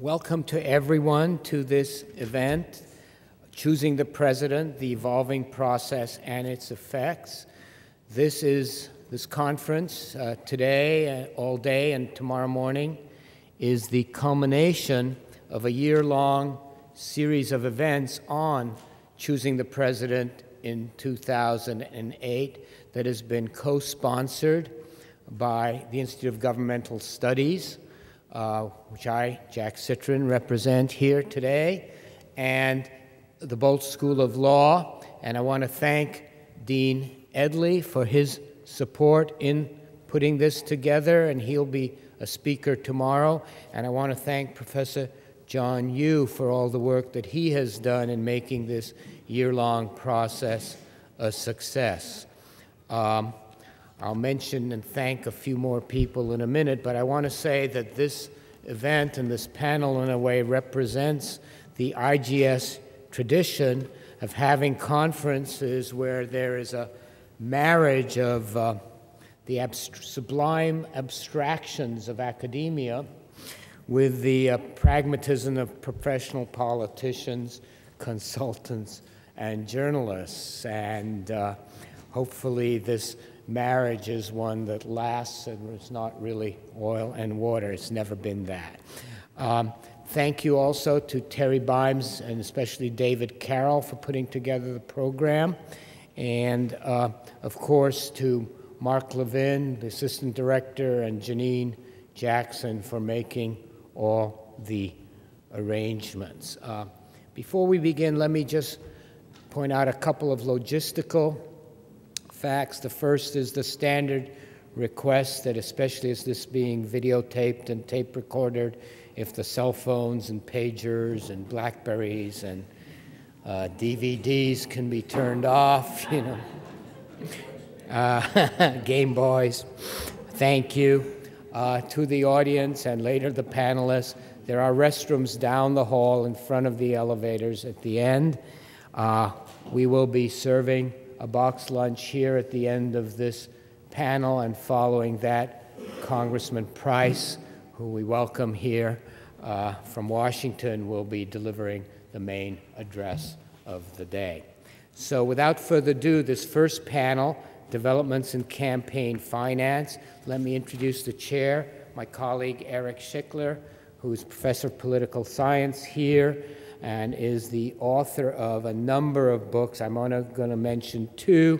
Welcome to everyone to this event, Choosing the President, the Evolving Process and Its Effects. This conference today, all day, and tomorrow morning is the culmination of a year-long series of events on choosing the president in 2008 that has been co-sponsored by the Institute of Governmental Studies, which I, Jack Citrin, represent here today, and the Bolt School of Law. And I want to thank Dean Edley for his support in putting this together, and he'll be a speaker tomorrow. And I want to thank Professor John Yu for all the work that he has done in making this year-long process a success. I'll mention and thank a few more people in a minute, but I want to say that this event and this panel, in a way, represents the IGS tradition of having conferences where there is a marriage of the sublime abstractions of academia with the pragmatism of professional politicians, consultants, and journalists. And hopefully this marriage is one that lasts and it's not really oil and water. It's never been that. Thank you also to Terry Bimes and especially David Carroll for putting together the program. And of course to Mark Levin, the assistant director, and Janine Jackson for making all the arrangements. Before we begin, let me just point out a couple of logistical facts. The first is the standard request that, especially as this being videotaped and tape recorded, if the cell phones and pagers and Blackberries and DVDs can be turned off, you know. Game Boys. Thank you. To the audience and later the panelists, there are restrooms down the hall in front of the elevators at the end. We will be serving a box lunch here at the end of this panel, and following that, Congressman Price, who we welcome here from Washington, will be delivering the main address of the day. So without further ado, this first panel, Developments in Campaign Finance. Let me introduce the chair, my colleague Eric Schickler, who is professor of political science here and is the author of a number of books. I'm only going to mention two.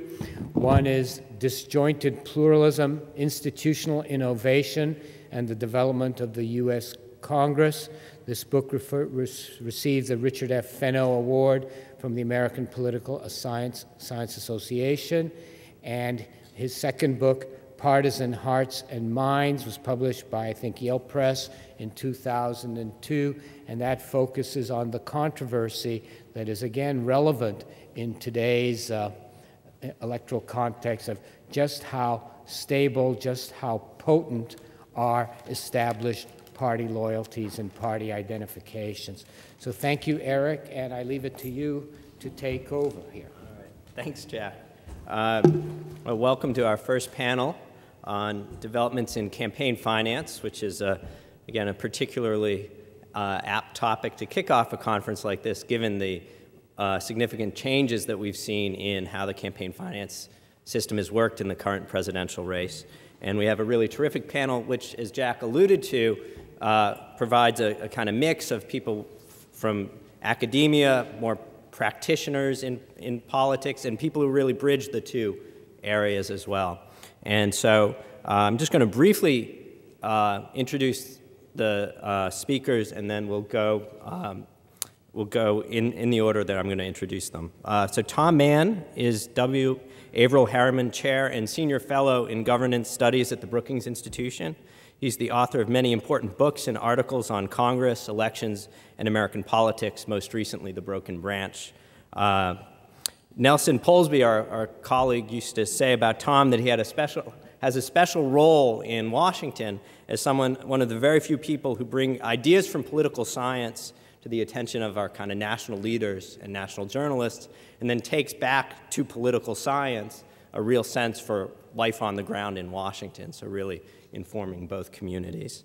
One is Disjointed Pluralism, Institutional Innovation, and the Development of the U.S. Congress. This book received the Richard F. Fenno Award from the American Political Science Association. And his second book, Partisan Hearts and Minds, was published by, I think, Yale Press in 2002, and that focuses on the controversy that is, again, relevant in today's electoral context of just how stable, just how potent are established party loyalties and party identifications. So thank you, Eric, and I leave it to you to take over here. All right. Thanks, Jack. Well, welcome to our first panel on developments in campaign finance, which is, again, a particularly apt topic to kick off a conference like this, given the significant changes that we've seen in how the campaign finance system has worked in the current presidential race. And we have a really terrific panel, which, as Jack alluded to, provides a kind of mix of people from academia, more practitioners in politics, and people who really bridge the two areas as well. And so I'm just going to briefly introduce the speakers, and then we'll go in the order that I'm going to introduce them. So Tom Mann is W. Averell Harriman Chair and Senior Fellow in Governance Studies at the Brookings Institution. He's the author of many important books and articles on Congress, elections, and American politics, most recently The Broken Branch. Nelson Polsby, our colleague, used to say about Tom that he has a special role in Washington as one of the very few people who bring ideas from political science to the attention of our kind of national leaders and national journalists, and then takes back to political science a real sense for life on the ground in Washington, so really informing both communities.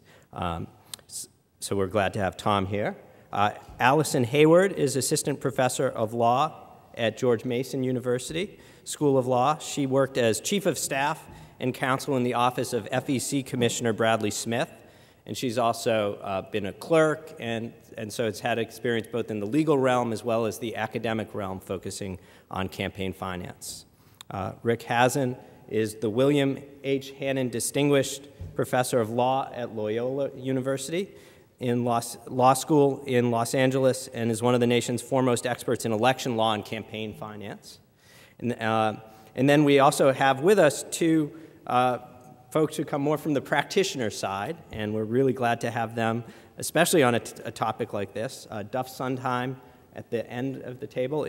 So we're glad to have Tom here. Allison Hayward is Assistant Professor of Law at George Mason University School of Law. She worked as Chief of Staff and Counsel in the Office of FEC Commissioner Bradley Smith, and she's also been a clerk, and so has had experience both in the legal realm as well as the academic realm, focusing on campaign finance. Rick Hasen is the William H. Hannon Distinguished Professor of Law at Loyola University in Law School in Los Angeles, and is one of the nation's foremost experts in election law and campaign finance. And then we also have with us two folks who come more from the practitioner side, and we're really glad to have them, especially on a topic like this. Duff Sundheim, at the end of the table,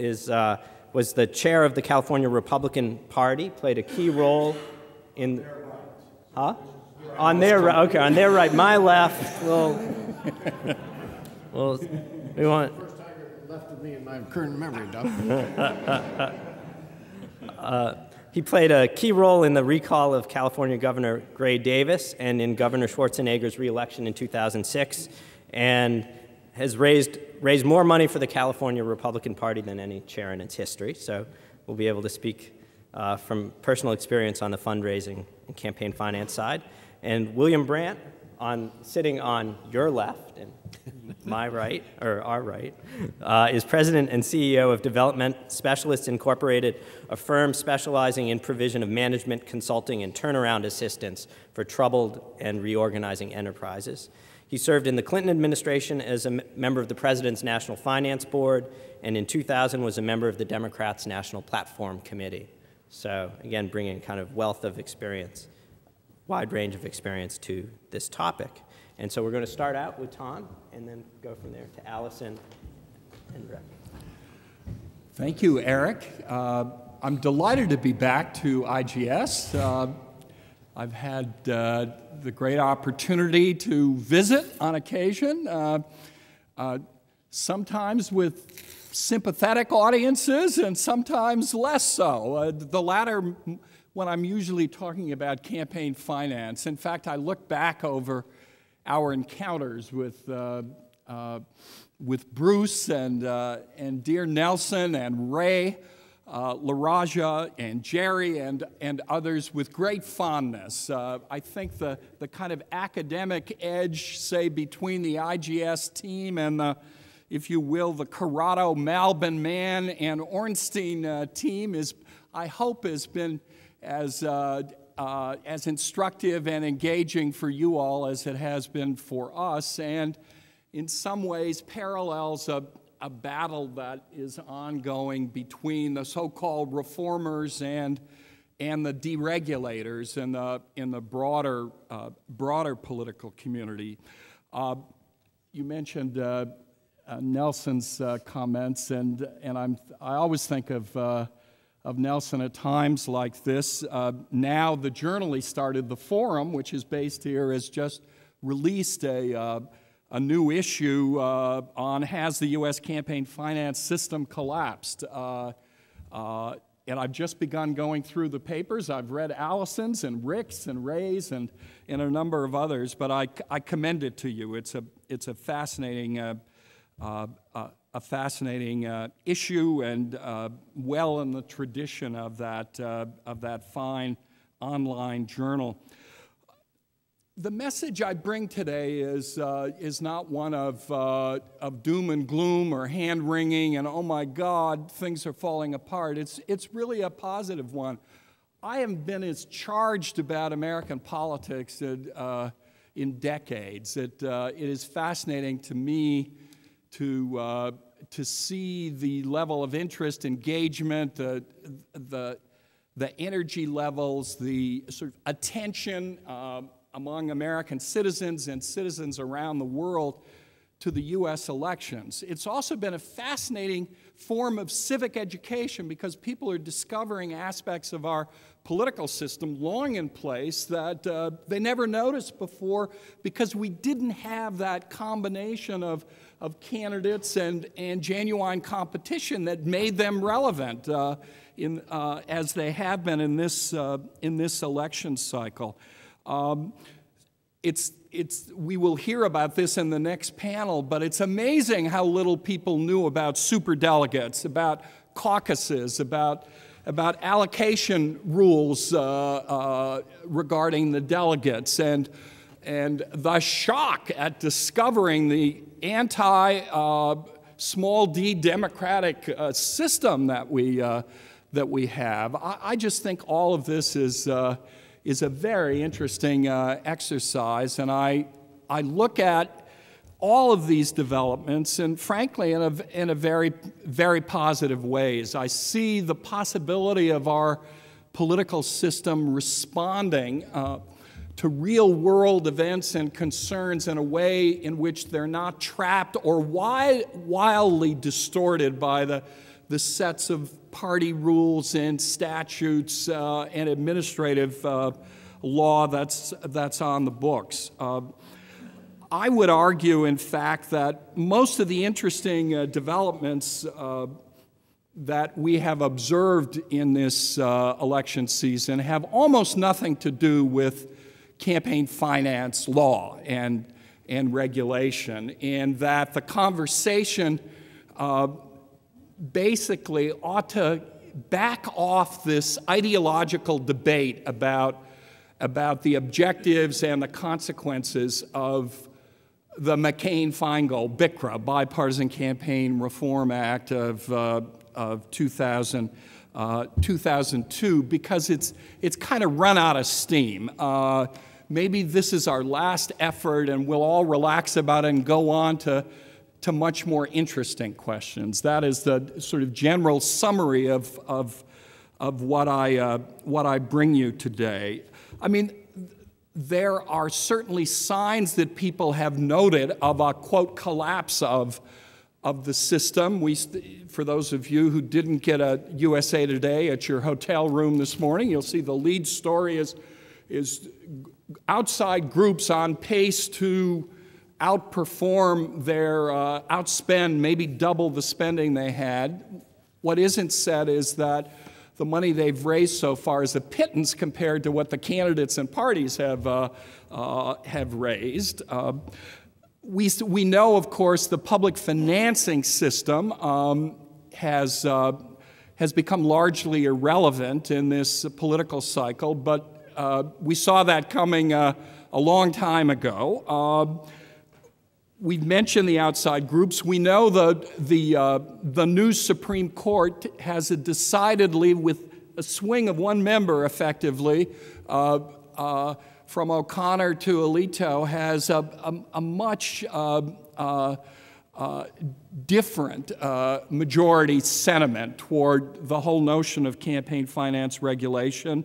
was the chair of the California Republican Party, played a key role in... Huh? On their right, okay, on their right, my left. Well, we want... First time left of me in my current memory, Duff. He played a key role in the recall of California Governor Gray Davis and in Governor Schwarzenegger's reelection in 2006, and has raised more money for the California Republican Party than any chair in its history. So we'll be able to speak from personal experience on the fundraising and campaign finance side. And William Brandt, sitting on your left and my right, or our right, is President and CEO of Development Specialists Incorporated, a firm specializing in provision of management, consulting, and turnaround assistance for troubled and reorganizing enterprises. He served in the Clinton administration as a member of the President's National Finance Board, and in 2000 was a member of the Democrats' National Platform Committee. So again, bringing kind of wealth of experience, wide range of experience to this topic. And so we're going to start out with Tom and then go from there to Allison and Rick. Thank you, Eric. I'm delighted to be back to IGS. I've had the great opportunity to visit on occasion, sometimes with sympathetic audiences and sometimes less so. The latter when I'm usually talking about campaign finance. In fact, I look back over our encounters with Bruce and dear Nelson and Ray, LaRaja and Jerry and others with great fondness. I think the kind of academic edge, say, between the IGS team and the, if you will, the Corrado, Malbin, Mann, and Ornstein team is, I hope, has been as instructive and engaging for you all as it has been for us, and in some ways parallels a battle that is ongoing between the so-called reformers and the deregulators in the broader political community. You mentioned Nelson's comments, and I always think of Nelson at times like this. Now the journal he started, The Forum, which is based here, has just released a new issue on has the U.S. campaign finance system collapsed. And I've just begun going through the papers. I've read Allison's and Rick's and Ray's and a number of others, but I commend it to you. It's a fascinating issue and well in the tradition of that fine online journal. The message I bring today is not one of doom and gloom or hand-wringing and, oh my God, things are falling apart. It's really a positive one. I haven't been as charged about American politics in decades. It is fascinating to me to see the level of interest, engagement, the energy levels, the sort of attention among American citizens and citizens around the world to the U.S. elections. It's also been a fascinating form of civic education because people are discovering aspects of our political system long in place that they never noticed before because we didn't have that combination of candidates and genuine competition that made them relevant as they have been in this election cycle. It's we will hear about this in the next panel, but it's amazing how little people knew about superdelegates, about caucuses, about allocation rules regarding the delegates, and the shock at discovering the small d democratic system that we have. I just think all of this is a very interesting exercise, and I look at all of these developments, and frankly, in a very, very positive ways. I see the possibility of our political system responding to real-world events and concerns in a way in which they're not trapped or wildly distorted by the sets of party rules and statutes and administrative law that's on the books. I would argue, in fact, that most of the interesting developments that we have observed in this election season have almost nothing to do with campaign finance law and regulation, and that the conversation basically ought to back off this ideological debate about the objectives and the consequences of the McCain-Feingold BICRA, Bipartisan Campaign Reform Act of 2002, because it's kind of run out of steam. Maybe this is our last effort, and we'll all relax about it and go on to much more interesting questions. That is the sort of general summary of what I bring you today. I mean, there are certainly signs that people have noted of a, quote, collapse of the system. For those of you who didn't get a USA Today at your hotel room this morning, you'll see the lead story is outside groups on pace to outperform outspend, maybe double the spending they had. What isn't said is that the money they've raised so far is a pittance compared to what the candidates and parties have raised. We know, of course, the public financing system has become largely irrelevant in this political cycle, but we saw that coming a long time ago. We've mentioned the outside groups. We know the new Supreme Court has decidedly, with a swing of one member effectively, from O'Connor to Alito, has a much different majority sentiment toward the whole notion of campaign finance regulation.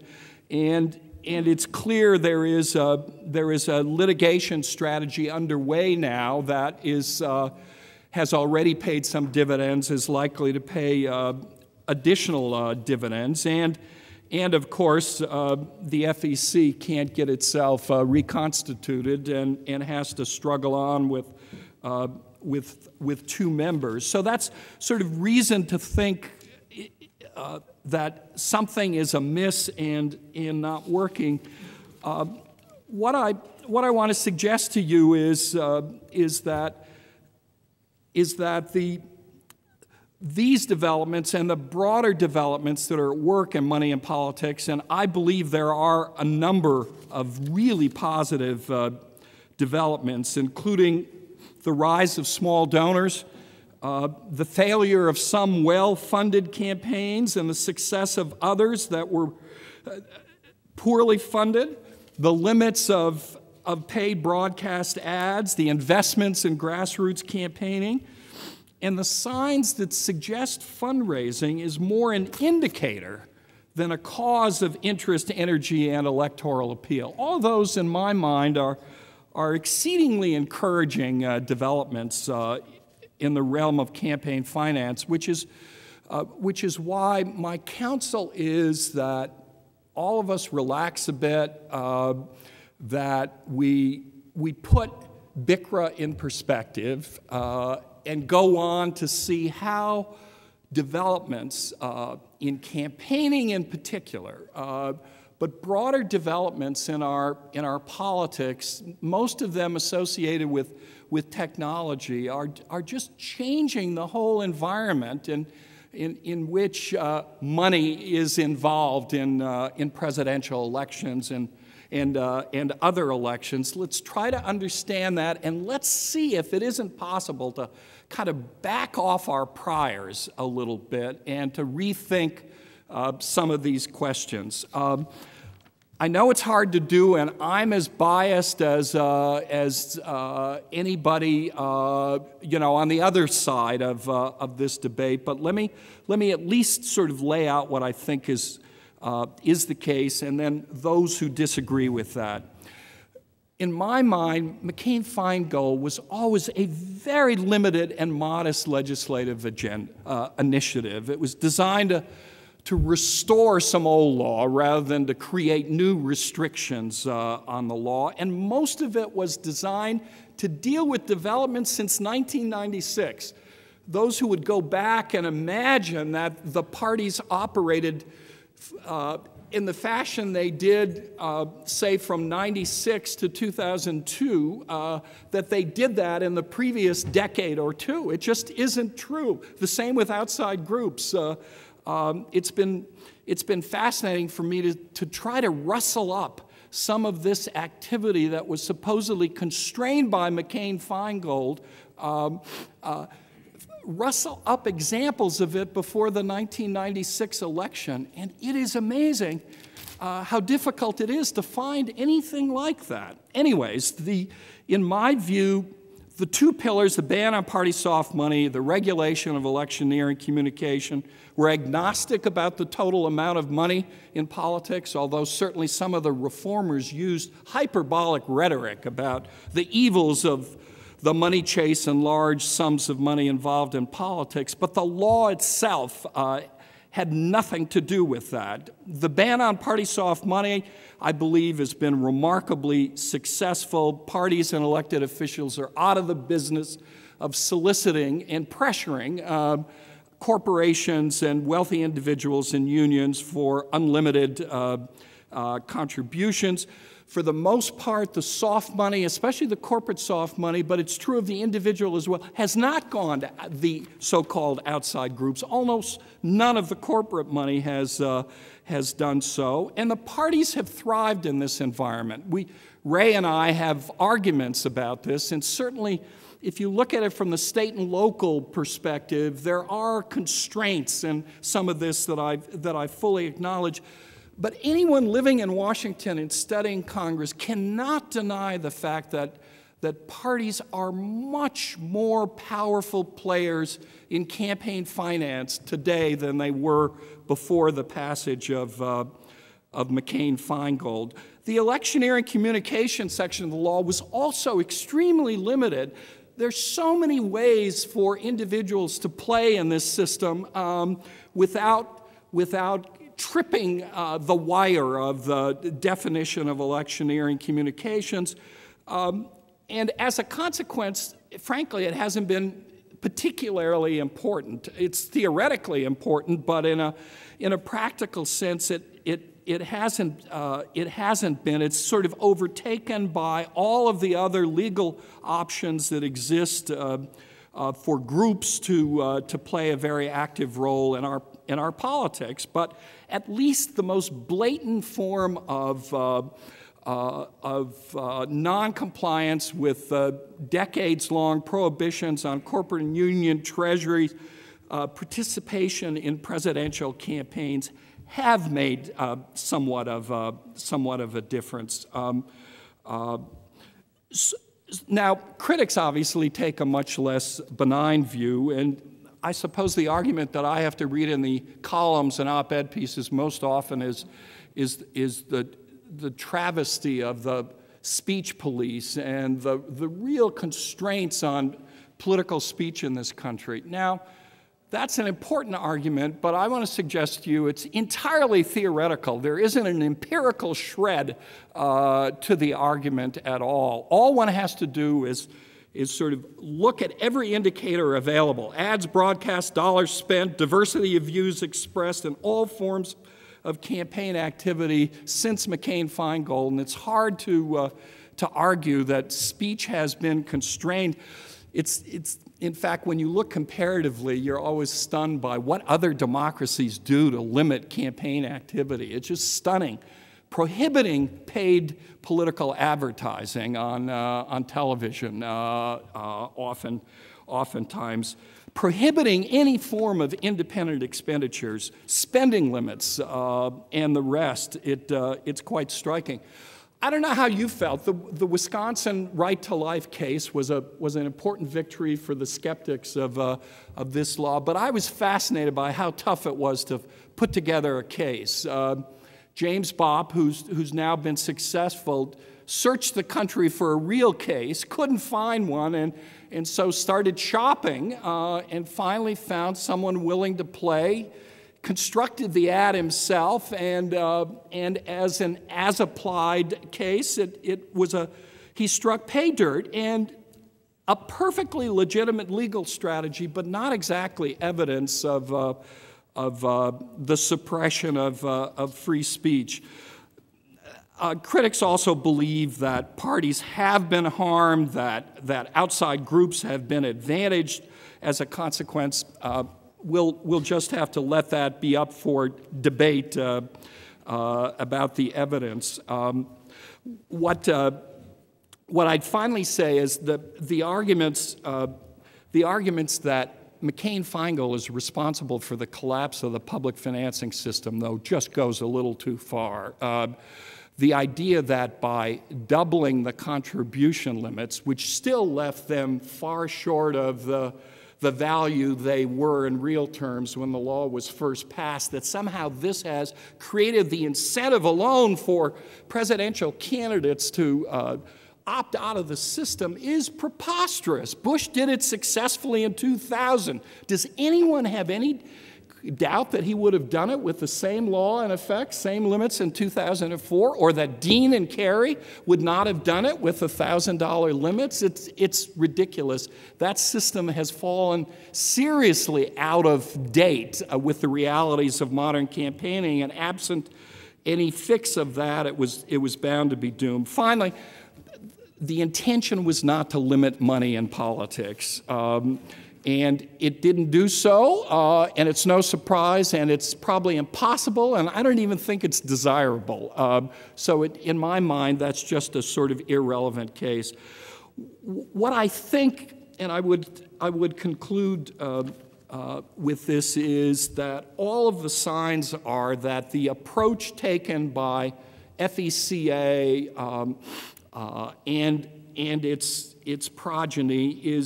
And it's clear there is a litigation strategy underway now that has already paid some dividends, is likely to pay additional dividends, and of course the FEC can't get itself reconstituted and has to struggle on with two members. So that's sort of reason to think that something is amiss and not working. What I want to suggest to you is that these developments and the broader developments that are at work in money and politics, and I believe there are a number of really positive developments, including the rise of small donors, the failure of some well-funded campaigns and the success of others that were poorly funded, the limits of paid broadcast ads, the investments in grassroots campaigning, and the signs that suggest fundraising is more an indicator than a cause of interest, energy, and electoral appeal. All those, in my mind, are exceedingly encouraging developments in the realm of campaign finance, which is why my counsel is that all of us relax a bit, that we put BICRA in perspective, and go on to see how developments in campaigning in particular but broader developments in our politics, most of them associated with technology, are just changing the whole environment in which money is involved in presidential elections and other elections. Let's try to understand that, and let's see if it isn't possible to kind of back off our priors a little bit and to rethink some of these questions. I know it's hard to do, and I'm as biased as anybody, on the other side of this debate. But let me at least sort of lay out what I think is the case, and then those who disagree with that. In my mind, McCain-Feingold was always a very limited and modest legislative initiative. It was designed to restore some old law rather than to create new restrictions on the law. And most of it was designed to deal with developments since 1996. Those who would go back and imagine that the parties operated in the fashion they did, say, from 96 to 2002, that they did that in the previous decade or two. It just isn't true. The same with outside groups. It's been fascinating for me to try to rustle up some of this activity that was supposedly constrained by McCain-Feingold, rustle up examples of it before the 1996 election, and it is amazing how difficult it is to find anything like that. Anyways, in my view, the two pillars, the ban on party soft money, the regulation of electioneering communication, we're agnostic about the total amount of money in politics, although certainly some of the reformers used hyperbolic rhetoric about the evils of the money chase and large sums of money involved in politics. But the law itself had nothing to do with that. The ban on party soft money, I believe, has been remarkably successful. Parties and elected officials are out of the business of soliciting and pressuring corporations and wealthy individuals and unions for unlimited contributions. For the most part, the soft money, especially the corporate soft money, but it's true of the individual as well, has not gone to the so-called outside groups. Almost none of the corporate money has done so, and the parties have thrived in this environment. Ray and I have arguments about this, and certainly if you look at it from the state and local perspective, there are constraints in some of this that I fully acknowledge. But anyone living in Washington and studying Congress cannot deny the fact that parties are much more powerful players in campaign finance today than they were before the passage of McCain-Feingold. The electioneering communication section of the law was also extremely limited. There's so many ways for individuals to play in this system without tripping the wire of the definition of electioneering communications. And as a consequence, frankly, it hasn't been particularly important. It's theoretically important, but in a practical sense, it hasn't been. It's sort of overtaken by all of the other legal options that exist for groups to play a very active role in our politics. But at least the most blatant form of noncompliance with decades-long prohibitions on corporate and union treasuries, participation in presidential campaigns have made somewhat of a difference. Now, critics obviously take a much less benign view, and I suppose the argument that I have to read in the columns and op-ed pieces most often is the travesty of the speech police and the real constraints on political speech in this country. Now, that's an important argument, but I want to suggest to you it's entirely theoretical. There isn't an empirical shred to the argument at all. All one has to do is sort of look at every indicator available: ads broadcast, dollars spent, diversity of views expressed, and all forms of campaign activity since McCain-Feingold, and it's hard to argue that speech has been constrained. In fact, when you look comparatively, you're always stunned by what other democracies do to limit campaign activity. It's just stunning. Prohibiting paid political advertising on television, oftentimes. Prohibiting any form of independent expenditures, spending limits, and the rest. It's quite striking. I don't know how you felt. The Wisconsin right to life case was an important victory for the skeptics of this law, but I was fascinated by how tough it was to put together a case. James Bopp, who's now been successful, searched the country for a real case, couldn't find one, and so started shopping, and finally found someone willing to play, constructed the ad himself, and as an as-applied case, he struck pay dirt, and a perfectly legitimate legal strategy, but not exactly evidence of the suppression of free speech. Critics also believe that parties have been harmed, that outside groups have been advantaged as a consequence. We'll just have to let that be up for debate about the evidence. What I'd finally say is that the arguments that McCain-Feingold is responsible for the collapse of the public financing system, though, just goes a little too far. The idea that by doubling the contribution limits, which still left them far short of the value they were in real terms when the law was first passed, that somehow this has created the incentive alone for presidential candidates to opt out of the system is preposterous. Bush did it successfully in 2000. Does anyone have any doubt that he would have done it with the same law in effect, same limits in 2004, or that Dean and Kerry would not have done it with $1,000 limits? It's ridiculous. That system has fallen seriously out of date with the realities of modern campaigning, and absent any fix of that, it was bound to be doomed. Finally, the intention was not to limit money in politics. And it didn't do so, and it's no surprise, and it's probably impossible, and I don't even think it's desirable. So in my mind, that's just a sort of irrelevant case. What I think, and I would conclude with this, is that all of the signs are that the approach taken by FECA and its progeny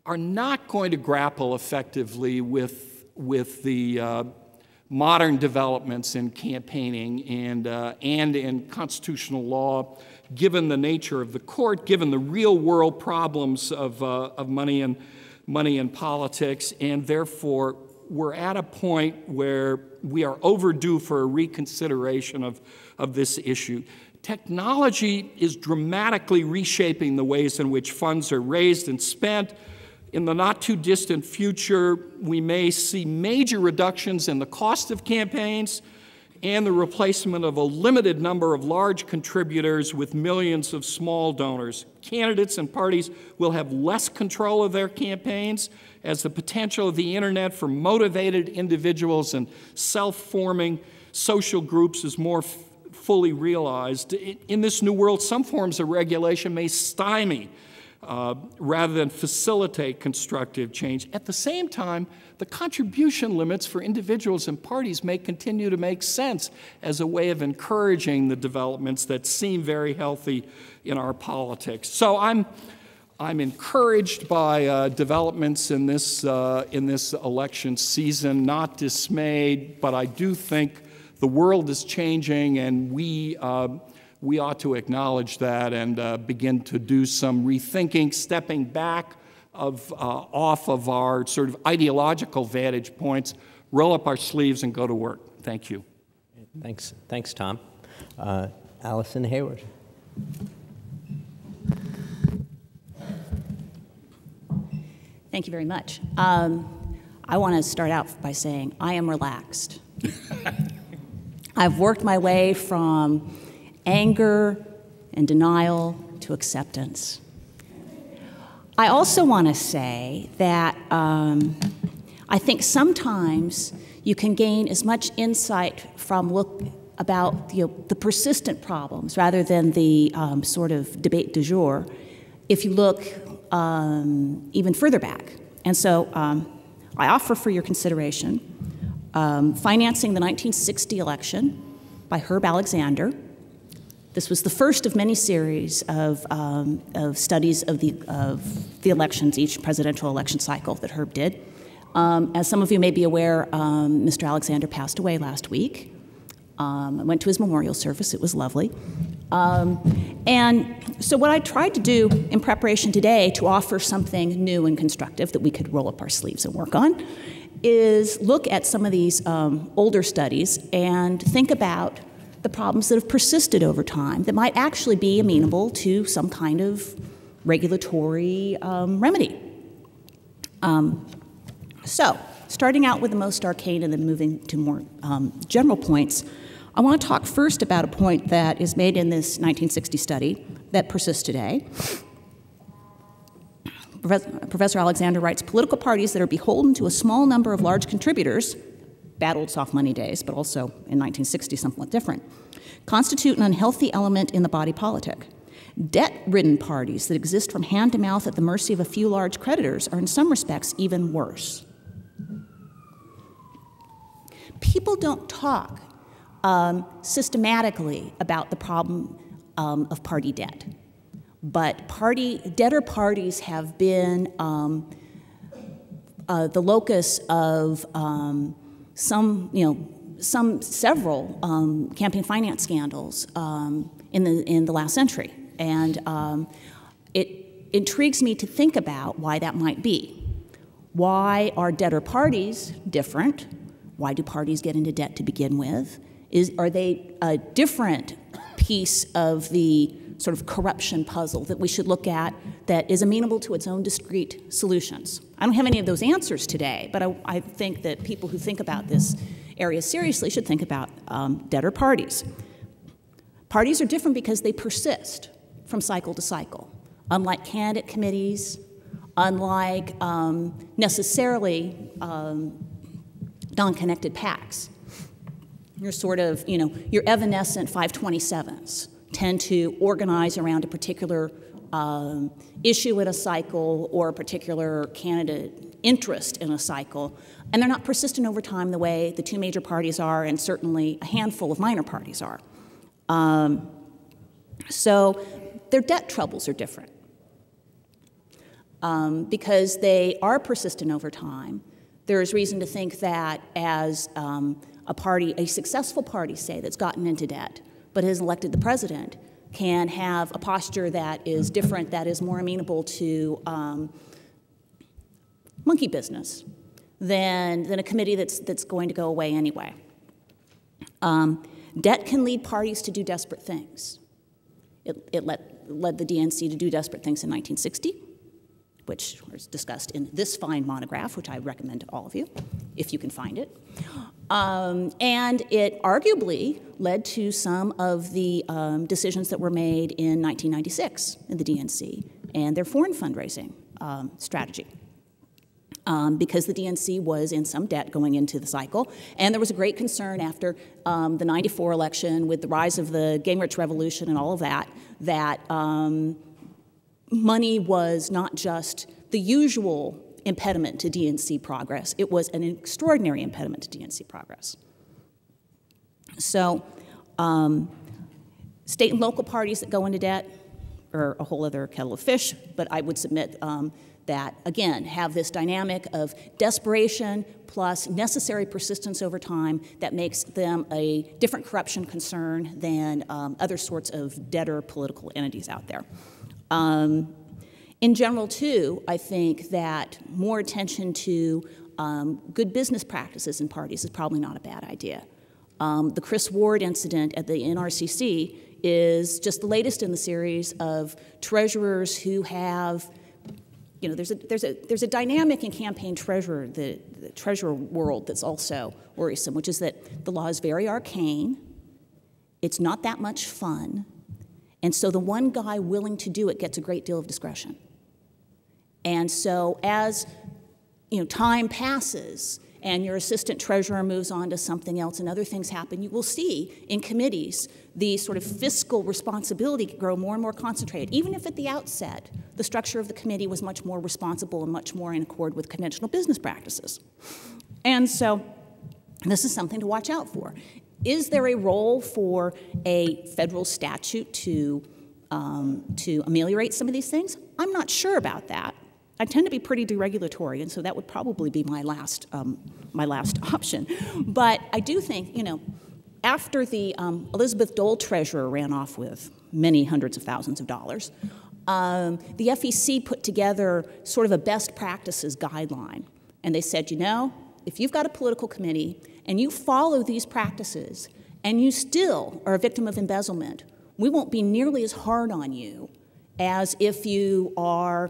are not going to grapple effectively with the modern developments in campaigning and in constitutional law, given the nature of the court, given the real-world problems of money in politics, and therefore we're at a point where we are overdue for a reconsideration of this issue. Technology is dramatically reshaping the ways in which funds are raised and spent. In the not-too-distant future, we may see major reductions in the cost of campaigns and the replacement of a limited number of large contributors with millions of small donors. Candidates and parties will have less control of their campaigns as the potential of the internet for motivated individuals and self-forming social groups is more fully realized. In this new world, some forms of regulation may stymie rather than facilitate constructive change. At the same time, the contribution limits for individuals and parties may continue to make sense as a way of encouraging the developments that seem very healthy in our politics. So I'm encouraged by developments in this election season, not dismayed, but I do think the world is changing, and we ought to acknowledge that and begin to do some rethinking, stepping back off of our sort of ideological vantage points, roll up our sleeves and go to work. Thank you. Thanks, Tom. Allison, Hayward. Thank you very much. I want to start out by saying I am relaxed. I've worked my way from anger and denial to acceptance. I also want to say that I think sometimes you can gain as much insight from about the persistent problems rather than the sort of debate du jour if you look even further back. And so I offer for your consideration financing the 1960 election by Herb Alexander. This was the first of many series of studies of the elections, each presidential election cycle that Herb did. As some of you may be aware, Mr. Alexander passed away last week. I went to his memorial service. It was lovely. And so what I tried to do in preparation today to offer something new and constructive that we could roll up our sleeves and work on is look at some of these older studies and think about the problems that have persisted over time that might actually be amenable to some kind of regulatory remedy. So, starting out with the most arcane and then moving to more general points, I want to talk first about a point that is made in this 1960 study that persists today. Professor Alexander writes, political parties that are beholden to a small number of large contributors, bad old soft money days, but also in 1960 somewhat different, constitute an unhealthy element in the body politic. Debt-ridden parties that exist from hand to mouth at the mercy of a few large creditors are in some respects even worse. People don't talk systematically about the problem of party debt, but debtor parties have been the locus of several campaign finance scandals in the last century, and it intrigues me to think about why that might be. Why are debtor parties different? Why do parties get into debt to begin with? Are they a different piece of the sort of corruption puzzle that we should look at that is amenable to its own discrete solutions? I don't have any of those answers today, but I think that people who think about this area seriously should think about debtor parties. Parties are different because they persist from cycle to cycle. Unlike candidate committees, unlike necessarily non-connected PACs. You're sort of, your evanescent 527s tend to organize around a particular issue in a cycle or a particular candidate interest in a cycle, and they're not persistent over time the way the two major parties are, and certainly a handful of minor parties are. So their debt troubles are different because they are persistent over time. There is reason to think that as a successful party, say, that's gotten into debt but has elected the president, can have a posture that is different, that is more amenable to monkey business than a committee that's going to go away anyway. Debt can lead parties to do desperate things. It led the DNC to do desperate things in 1960, which was discussed in this fine monograph, which I recommend to all of you, if you can find it. And it arguably led to some of the decisions that were made in 1996 in the DNC and their foreign fundraising strategy. Because the DNC was in some debt going into the cycle, and there was a great concern after the '94 election with the rise of the gang-rich revolution and all of that, that money was not just the usual impediment to DNC progress, it was an extraordinary impediment to DNC progress. So state and local parties that go into debt are a whole other kettle of fish, but I would submit that, again, have this dynamic of desperation plus necessary persistence over time that makes them a different corruption concern than other sorts of debtor political entities out there. In general, too, I think that more attention to good business practices in parties is probably not a bad idea. The Chris Ward incident at the NRCC is just the latest in the series of treasurers who have, there's a dynamic in campaign treasurer, the treasurer world that's also worrisome, which is that the law is very arcane. It's not that much fun. And so the one guy willing to do it gets a great deal of discretion. And so as time passes and your assistant treasurer moves on to something else and other things happen, you will see in committees the sort of fiscal responsibility grow more and more concentrated, even if at the outset the structure of the committee was much more responsible and much more in accord with conventional business practices. And so this is something to watch out for. Is there a role for a federal statute to ameliorate some of these things? I'm not sure about that. I tend to be pretty deregulatory, and so that would probably be my last option. But I do think, after the Elizabeth Dole treasurer ran off with many hundreds of thousands of dollars, the FEC put together sort of a best practices guideline. And they said, if you've got a political committee and you follow these practices and you still are a victim of embezzlement, we won't be nearly as hard on you as if you are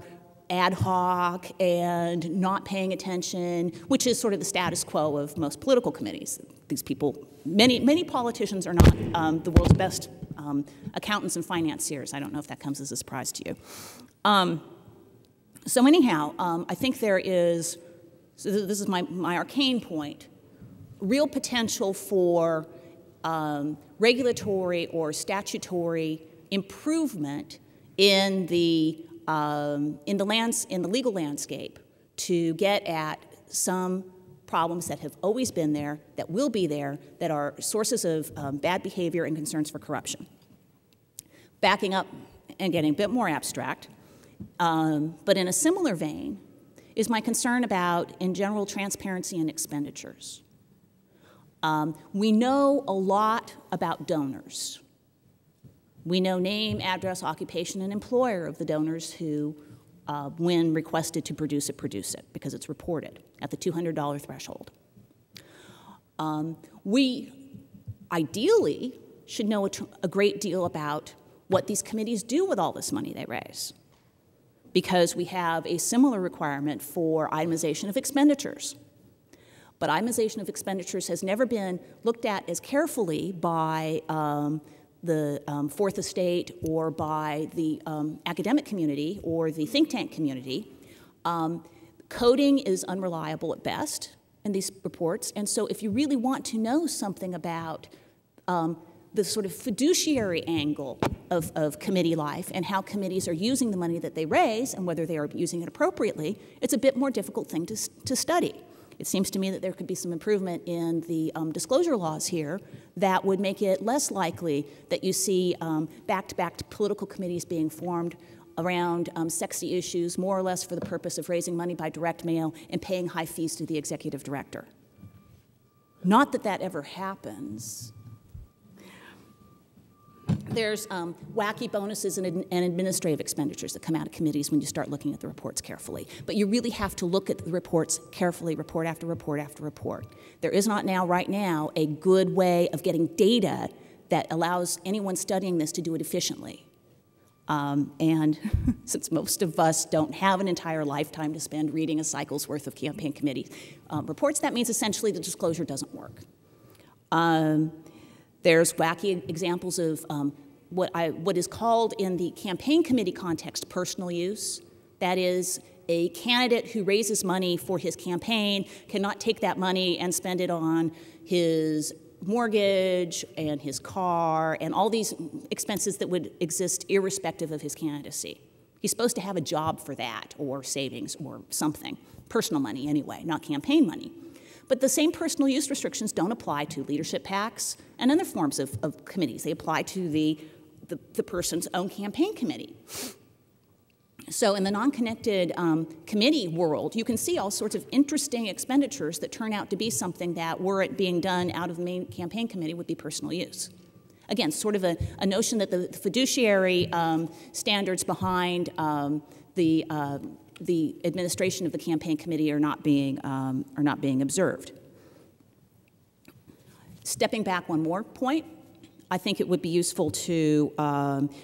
ad hoc and not paying attention, which is sort of the status quo of most political committees. These people, many politicians are not the world's best accountants and financiers. I don't know if that comes as a surprise to you. So anyhow, I think there is, so this is my arcane point, real potential for regulatory or statutory improvement in the legal landscape to get at some problems that have always been there, that will be there, that are sources of bad behavior and concerns for corruption. Backing up and getting a bit more abstract, but in a similar vein, is my concern about, in general, transparency in expenditures. We know a lot about donors. We know name, address, occupation, and employer of the donors who, when requested to produce it, because it's reported at the $200 threshold. We ideally should know a great deal about what these committees do with all this money they raise, because we have a similar requirement for itemization of expenditures. But itemization of expenditures has never been looked at as carefully by the Fourth Estate or by the academic community or the think tank community. Coding is unreliable at best in these reports, and so if you really want to know something about the sort of fiduciary angle of committee life and how committees are using the money that they raise and whether they are using it appropriately, it's a bit more difficult thing to study. It seems to me that there could be some improvement in the disclosure laws here that would make it less likely that you see back-to-back political committees being formed around sexy issues, more or less for the purpose of raising money by direct mail and paying high fees to the executive director. Not that that ever happens. There's wacky bonuses and administrative expenditures that come out of committees when you start looking at the reports carefully. But you really have to look at the reports carefully, report after report after report. There is not right now, a good way of getting data that allows anyone studying this to do it efficiently. And since most of us don't have an entire lifetime to spend reading a cycle's worth of campaign committee reports, that means essentially the disclosure doesn't work. There's wacky examples of what is called in the campaign committee context personal use. That is, a candidate who raises money for his campaign cannot take that money and spend it on his mortgage and his car and all these expenses that would exist irrespective of his candidacy. He's supposed to have a job for that or savings or something, personal money anyway, not campaign money. But the same personal use restrictions don't apply to leadership PACs and other forms of committees. They apply to the person's own campaign committee. So in the non-connected committee world, you can see all sorts of interesting expenditures that turn out to be something that, were it being done out of the main campaign committee, would be personal use. Again, sort of a notion that the fiduciary standards behind the administration of the campaign committee are not being observed. Stepping back one more point, I think it would be useful to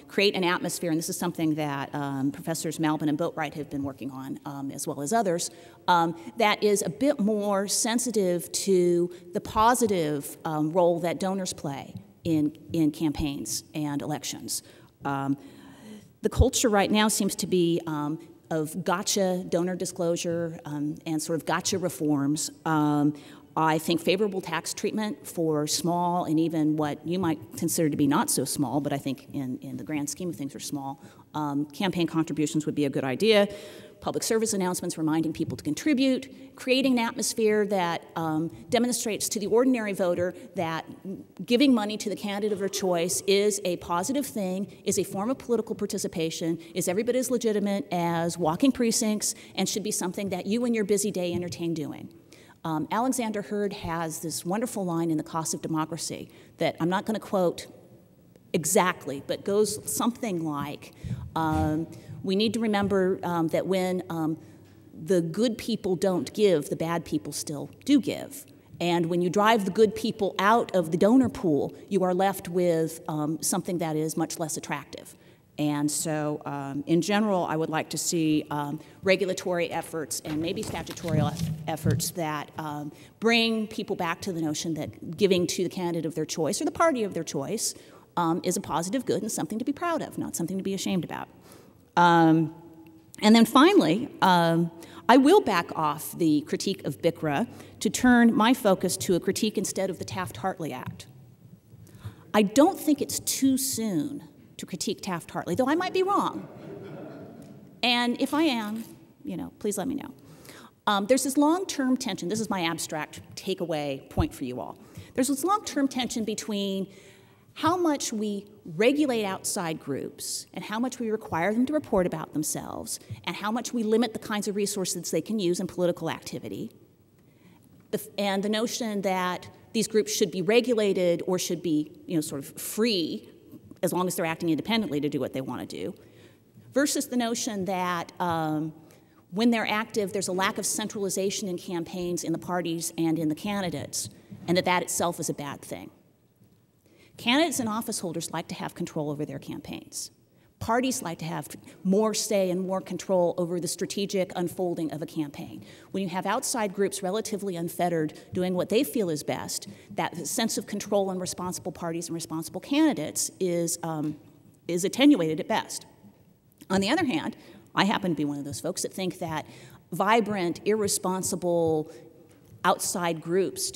create an atmosphere, and this is something that Professors Malbin and Boatwright have been working on, as well as others, that is a bit more sensitive to the positive role that donors play in campaigns and elections. The culture right now seems to be of gotcha donor disclosure and sort of gotcha reforms. I think favorable tax treatment for small and even what you might consider to be not so small, but I think in the grand scheme of things are small, campaign contributions would be a good idea. Public service announcements reminding people to contribute, creating an atmosphere that demonstrates to the ordinary voter that giving money to the candidate of their choice is a positive thing, is a form of political participation, is every bit as legitimate as walking precincts, and should be something that you in your busy day entertain doing. Alexander Hurd has this wonderful line in The Cost of Democracy that I'm not going to quote exactly, but goes something like, we need to remember that when the good people don't give, the bad people still do give. And when you drive the good people out of the donor pool, you are left with something that is much less attractive. And so, in general, I would like to see regulatory efforts and maybe statutory efforts that bring people back to the notion that giving to the candidate of their choice or the party of their choice is a positive good and something to be proud of, not something to be ashamed about. And then finally, I will back off the critique of BICRA to turn my focus to a critique instead of the Taft-Hartley Act. I don't think it's too soon to critique Taft-Hartley, though I might be wrong. And if I am, please let me know. There's this long-term tension. This is my abstract takeaway point for you all. There's this long-term tension between how much we regulate outside groups and how much we require them to report about themselves and how much we limit the kinds of resources they can use in political activity, and the notion that these groups should be regulated or should be sort of free as long as they're acting independently to do what they want to do, versus the notion that when they're active, there's a lack of centralization in campaigns, in the parties, and in the candidates, and that itself is a bad thing. Candidates and office holders like to have control over their campaigns. Parties like to have more say and more control over the strategic unfolding of a campaign. When you have outside groups relatively unfettered doing what they feel is best, that sense of control in responsible parties and responsible candidates is attenuated at best. On the other hand, I happen to be one of those folks that think that vibrant, irresponsible outside groups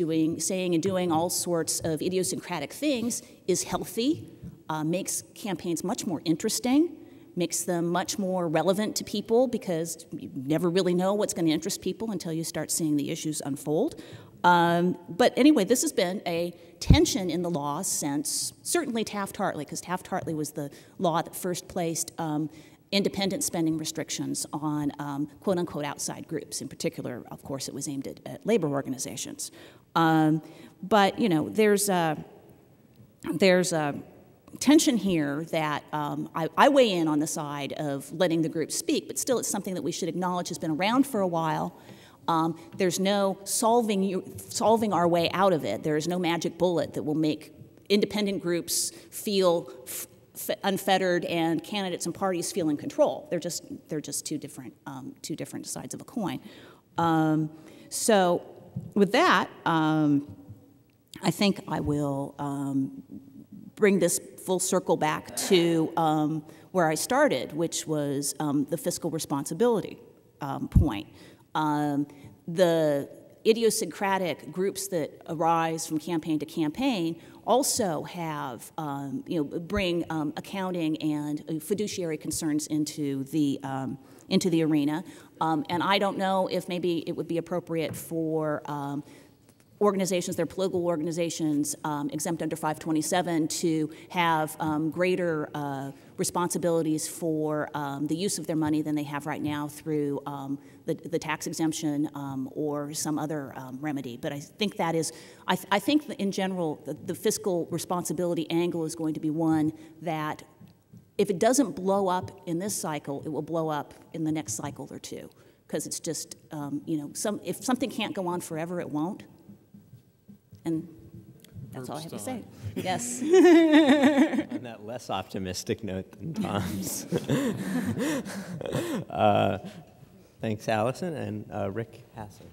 saying and doing all sorts of idiosyncratic things is healthy, makes campaigns much more interesting, makes them much more relevant to people because you never really know what's going to interest people until you start seeing the issues unfold. But anyway, this has been a tension in the law since certainly Taft-Hartley, because Taft-Hartley was the law that first placed independent spending restrictions on quote-unquote outside groups. In particular, of course, it was aimed at labor organizations. But there's a tension here that I weigh in on the side of letting the group speak, but still it's something that we should acknowledge has been around for a while. There's no solving our way out of it. There is no magic bullet that will make independent groups feel unfettered and candidates and parties feel in control. They're just two different sides of a coin. So with that, I think I will bring this full circle back to where I started, which was the fiscal responsibility point. The idiosyncratic groups that arise from campaign to campaign also have, bring accounting and fiduciary concerns into the arena. And I don't know if maybe it would be appropriate for organizations, their political organizations exempt under 527 to have greater responsibilities for the use of their money than they have right now through the tax exemption or some other remedy. But I think that is, I think that in general, the fiscal responsibility angle is going to be one that if it doesn't blow up in this cycle, it will blow up in the next cycle or two. Because it's just, if something can't go on forever, it won't. And that's all I have to say. Yes. On that less optimistic note than Tom's. Thanks, Allison, and Rick Hasen.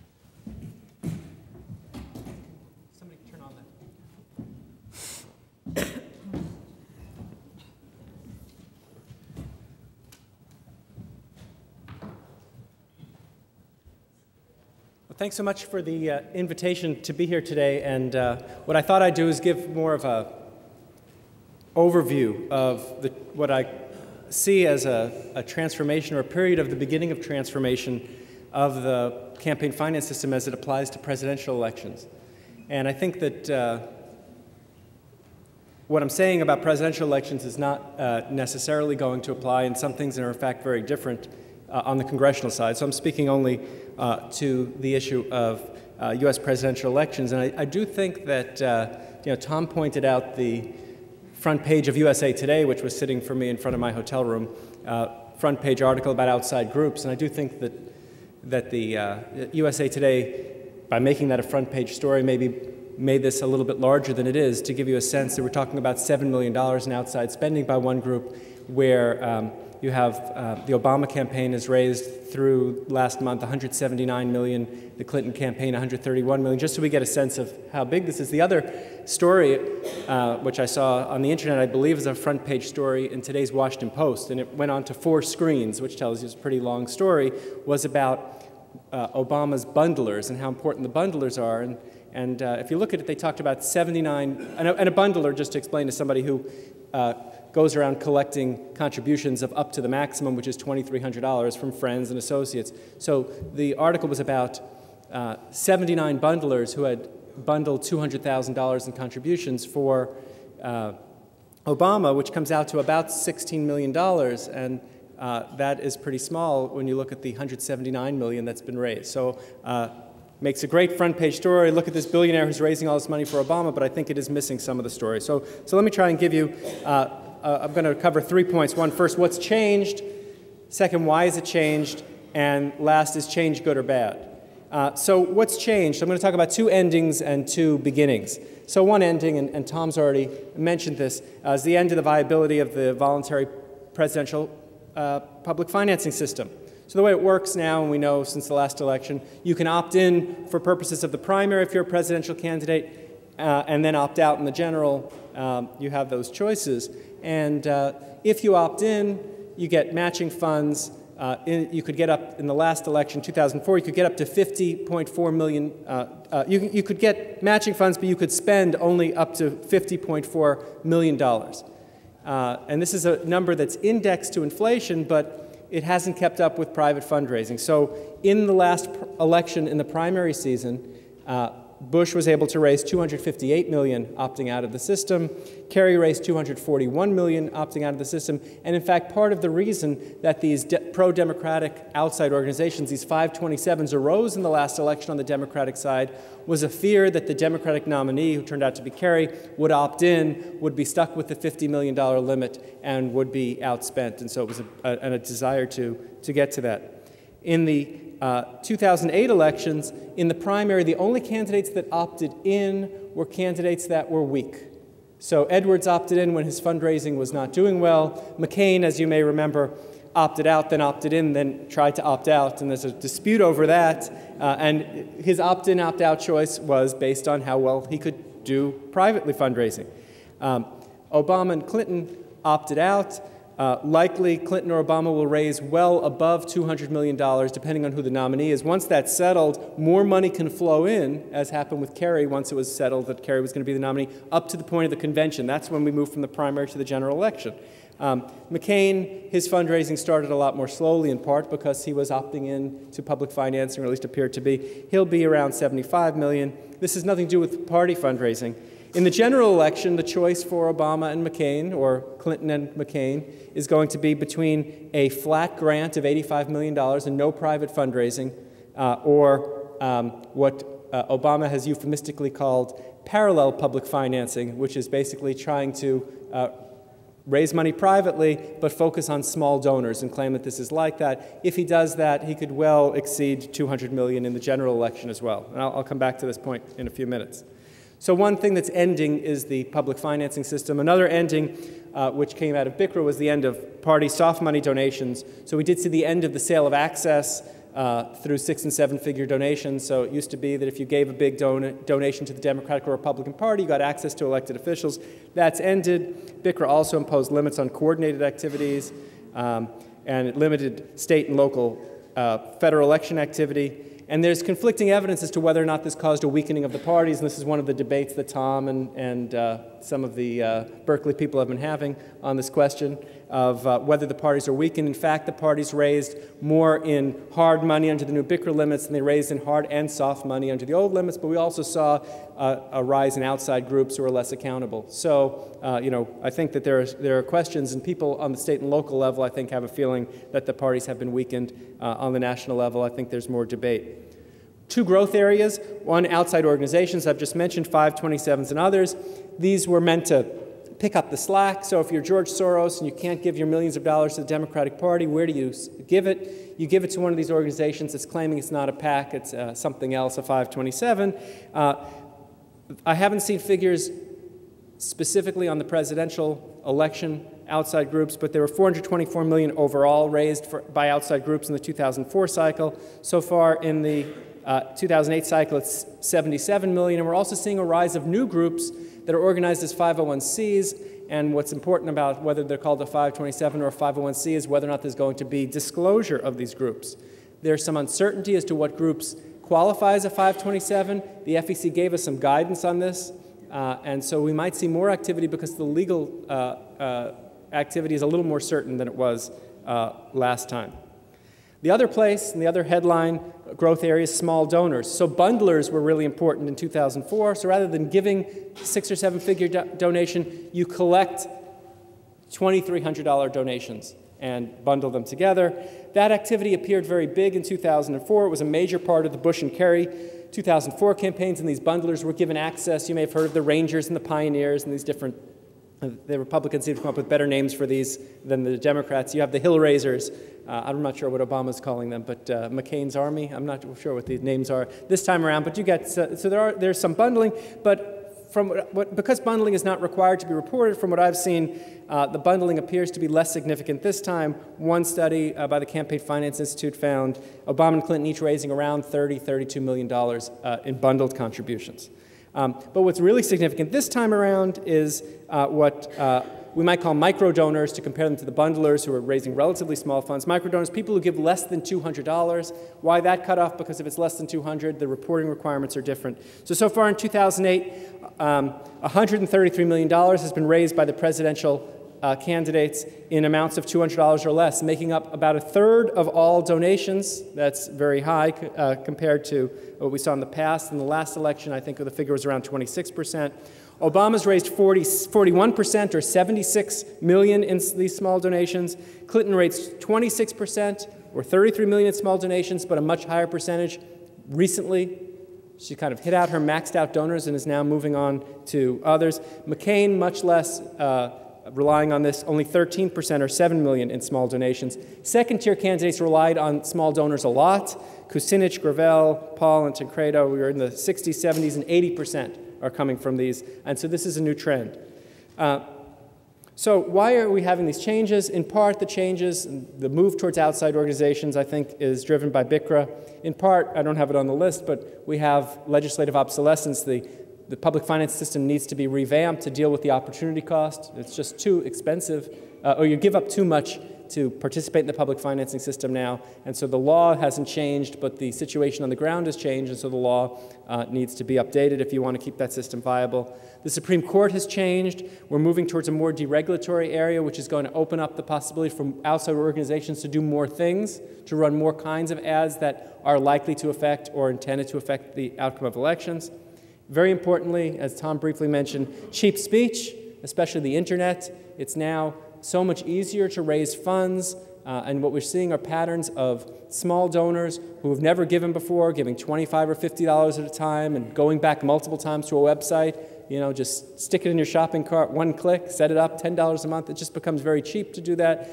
Somebody turn on that. Thanks so much for the invitation to be here today. And what I thought I'd do is give more of a overview of what I see as a transformation or a period of the beginning of transformation of the campaign finance system as it applies to presidential elections. And I think that what I'm saying about presidential elections is not necessarily going to apply, and some things are in fact very different on the congressional side. So I'm speaking only to the issue of U.S. presidential elections. And I do think that, Tom pointed out the front page of USA Today, which was sitting for me in front of my hotel room, front page article about outside groups. And I do think that the USA Today, by making that a front page story, maybe made this a little bit larger than it is, to give you a sense that we're talking about $7 million in outside spending by one group, where you have the Obama campaign has raised through last month $179 million, the Clinton campaign $131 million, just so we get a sense of how big this is. The other story, which I saw on the internet, I believe is a front page story in today's Washington Post, and it went on to 4 screens, which tells you it's a pretty long story, was about Obama's bundlers and how important the bundlers are. And if you look at it, they talked about 79, and a bundler, just to explain to somebody who goes around collecting contributions of up to the maximum, which is $2,300 from friends and associates. So the article was about 79 bundlers who had bundled $200,000 in contributions for Obama, which comes out to about $16 million, and that is pretty small when you look at the $179 million that's been raised. So makes a great front page story. Look at this billionaire who's raising all this money for Obama, but I think it is missing some of the story. So let me try and give you, I'm going to cover 3 points. One, first, what's changed? Second, why has it changed? And last, is change good or bad? So what's changed? I'm going to talk about 2 endings and 2 beginnings. So one ending, and Tom's already mentioned this, is the end of the viability of the voluntary presidential public financing system. So the way it works now, and we know since the last election, you can opt in for purposes of the primary if you're a presidential candidate, and then opt out in the general. You have those choices. And if you opt in, you get matching funds. You could get up, in the last election, 2004, you could get up to 50.4 million. You could get matching funds, but you could spend only up to $50.4 million. And this is a number that's indexed to inflation, but it hasn't kept up with private fundraising. So in the last election, in the primary season, Bush was able to raise $258 million opting out of the system. Kerry raised $241 million opting out of the system. And in fact, part of the reason that these pro-democratic outside organizations, these 527s, arose in the last election on the Democratic side was a fear that the Democratic nominee, who turned out to be Kerry, would opt in, would be stuck with the $50 million limit, and would be outspent. And so it was a desire to get to that. In the 2008 elections, in the primary, the only candidates that opted in were candidates that were weak. So Edwards opted in when his fundraising was not doing well. McCain, as you may remember, opted out, then opted in, then tried to opt out, and there's a dispute over that. And his opt-in, opt-out choice was based on how well he could do privately fundraising. Obama and Clinton opted out. Likely, Clinton or Obama will raise well above $200 million, depending on who the nominee is. Once that's settled, more money can flow in, as happened with Kerry once it was settled that Kerry was going to be the nominee, up to the point of the convention. That's when we move from the primary to the general election. McCain, his fundraising started a lot more slowly, in part because he was opting in to public financing, or at least appeared to be. He'll be around $75 million. This has nothing to do with party fundraising. In the general election, the choice for Obama and McCain, or Clinton and McCain, is going to be between a flat grant of $85 million and no private fundraising, or what Obama has euphemistically called parallel public financing, which is basically trying to raise money privately, but focus on small donors and claim that this is like that. If he does that, he could well exceed $200 million in the general election as well. And I'll come back to this point in a few minutes. So one thing that's ending is the public financing system. Another ending, which came out of BICRA, was the end of party soft money donations. So we did see the end of the sale of access through 6- and 7-figure donations. So it used to be that if you gave a big donation to the Democratic or Republican Party, you got access to elected officials. That's ended. BICRA also imposed limits on coordinated activities, and it limited state and local federal election activity. And there's conflicting evidence as to whether or not this caused a weakening of the parties, and this is one of the debates that Tom and some of the Berkeley people have been having on this question of whether the parties are weakened. In fact, the parties raised more in hard money under the new BICRA limits than they raised in hard and soft money under the old limits, but we also saw a rise in outside groups who are less accountable. So, I think that there are questions, and people on the state and local level, I think, have a feeling that the parties have been weakened. On the national level, I think there's more debate. Two growth areas, one outside organizations, I've just mentioned, 527s and others. These were meant to pick up the slack. So if you're George Soros and you can't give your millions of dollars to the Democratic Party, where do you give it? You give it to one of these organizations that's claiming it's not a PAC, it's something else, a 527. I haven't seen figures specifically on the presidential election outside groups, but there were $424 million overall raised by outside groups in the 2004 cycle. So far in the 2008 cycle, it's $77 million, and we're also seeing a rise of new groups that are organized as 501Cs, and what's important about whether they're called a 527 or a 501C is whether or not there's going to be disclosure of these groups. There's some uncertainty as to what groups qualify as a 527. The FEC gave us some guidance on this, and so we might see more activity because the legal activity is a little more certain than it was last time. The other place and the other headline growth area is small donors. So bundlers were really important in 2004. So rather than giving 6 or 7 figure donation, you collect $2,300 donations and bundle them together. That activity appeared very big in 2004. It was a major part of the Bush and Kerry 2004 campaigns, and these bundlers were given access. You may have heard of the Rangers and the Pioneers and these different. The Republicans seem to come up with better names for these than the Democrats. You have the Hill Raisers. I'm not sure what Obama's calling them, but McCain's Army. I'm not sure what the names are this time around. But you get so there's some bundling. But because bundling is not required to be reported, from what I've seen, the bundling appears to be less significant this time. One study by the Campaign Finance Institute found Obama and Clinton each raising around $32 million in bundled contributions. But what's really significant this time around is what we might call micro-donors, to compare them to the bundlers who are raising relatively small funds. Micro-donors, people who give less than $200. Why that cutoff? Because if it's less than $200, the reporting requirements are different. So far in 2008, $133 million has been raised by the presidential candidates in amounts of $200 or less, making up about a third of all donations. That's very high compared to what we saw in the past. In the last election, I think the figure was around 26%. Obama's raised 41%, or $76 million in these small donations. Clinton raised 26%, or $33 million in small donations, but a much higher percentage. Recently, she kind of hit out her maxed out donors and is now moving on to others. McCain, much less, relying on this, only 13%, or $7 million in small donations. Second-tier candidates relied on small donors a lot. Kucinich, Gravel, Paul, and Tancredo, we were in the 60s, 70s, and 80% are coming from these. And so this is a new trend. So why are we having these changes? In part, the changes, the move towards outside organizations, I think, is driven by BICRA. In part, I don't have it on the list, but we have legislative obsolescence. The public finance system needs to be revamped to deal with the opportunity cost. It's just too expensive, or you give up too much to participate in the public financing system now. And so the law hasn't changed, but the situation on the ground has changed, and so the law needs to be updated if you want to keep that system viable. The Supreme Court has changed. We're moving towards a more deregulatory area, which is going to open up the possibility for outside organizations to do more things, to run more kinds of ads that are likely to affect or intended to affect the outcome of elections. Very importantly, as Tom briefly mentioned, cheap speech, especially the internet. It's now so much easier to raise funds, and what we're seeing are patterns of small donors who have never given before, giving $25 or $50 at a time and going back multiple times to a website. You know, just stick it in your shopping cart, one click, set it up, $10 a month. It just becomes very cheap to do that.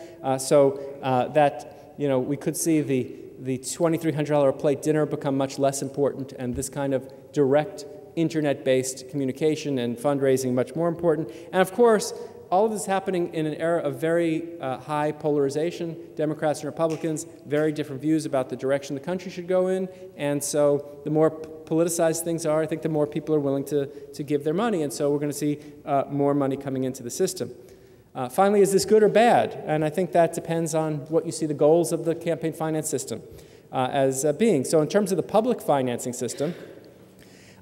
We could see the $2,300 a plate dinner become much less important, and this kind of direct internet-based communication and fundraising much more important. And of course, all of this is happening in an era of very high polarization. Democrats and Republicans, very different views about the direction the country should go in. And so the more politicized things are, I think the more people are willing to give their money. And so we're going to see more money coming into the system. Finally, is this good or bad? And I think that depends on what you see the goals of the campaign finance system. as being. So in terms of the public financing system,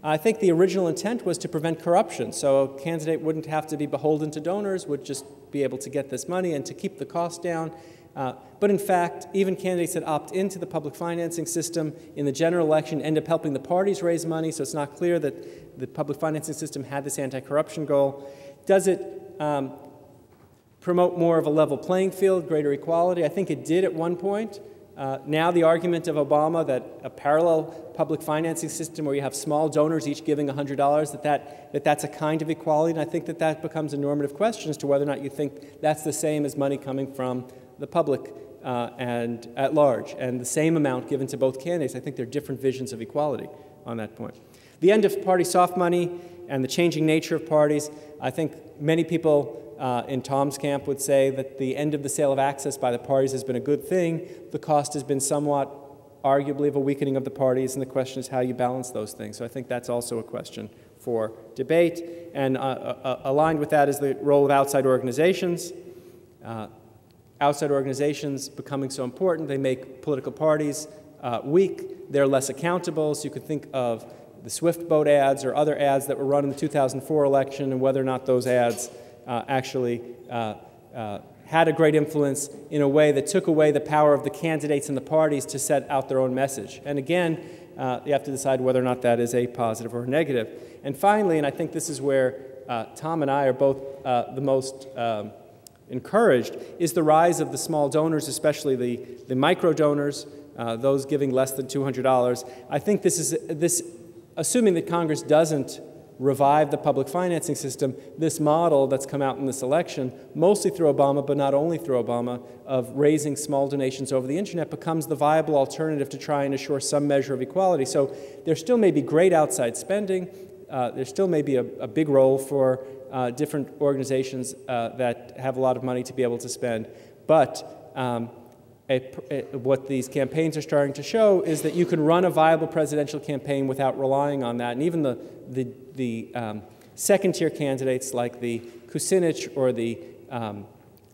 I think the original intent was to prevent corruption. So a candidate wouldn't have to be beholden to donors, would just be able to get this money and to keep the cost down. But in fact, even candidates that opt into the public financing system in the general election end up helping the parties raise money, so it's not clear that the public financing system had this anti-corruption goal. Does it promote more of a level playing field, greater equality? I think it did at one point. Now the argument of Obama that a parallel public financing system where you have small donors each giving $100, that's a kind of equality, and I think that becomes a normative question as to whether or not you think that's the same as money coming from the public and at large, and the same amount given to both candidates. I think there are different visions of equality on that point. The end of party soft money and the changing nature of parties, I think many people in Tom's camp would say that the end of the sale of access by the parties has been a good thing. The cost has been somewhat, arguably, of a weakening of the parties, and the question is how you balance those things. So I think that's also a question for debate. And aligned with that is the role of outside organizations. Outside organizations becoming so important, they make political parties weak. They're less accountable. So you could think of the Swift boat ads or other ads that were run in the 2004 election and whether or not those ads actually had a great influence in a way that took away the power of the candidates and the parties to set out their own message. And again, you have to decide whether or not that is a positive or a negative. And finally, and I think this is where Tom and I are both the most encouraged, is the rise of the small donors, especially the micro donors, those giving less than $200. I think this, assuming that Congress doesn't revive the public financing system, this model that's come out in this election, mostly through Obama, but not only through Obama, of raising small donations over the internet becomes the viable alternative to try and assure some measure of equality. So there still may be great outside spending. There still may be a big role for different organizations that have a lot of money to be able to spend. But what these campaigns are starting to show is that you can run a viable presidential campaign without relying on that. And even the second-tier candidates like the Kucinich or the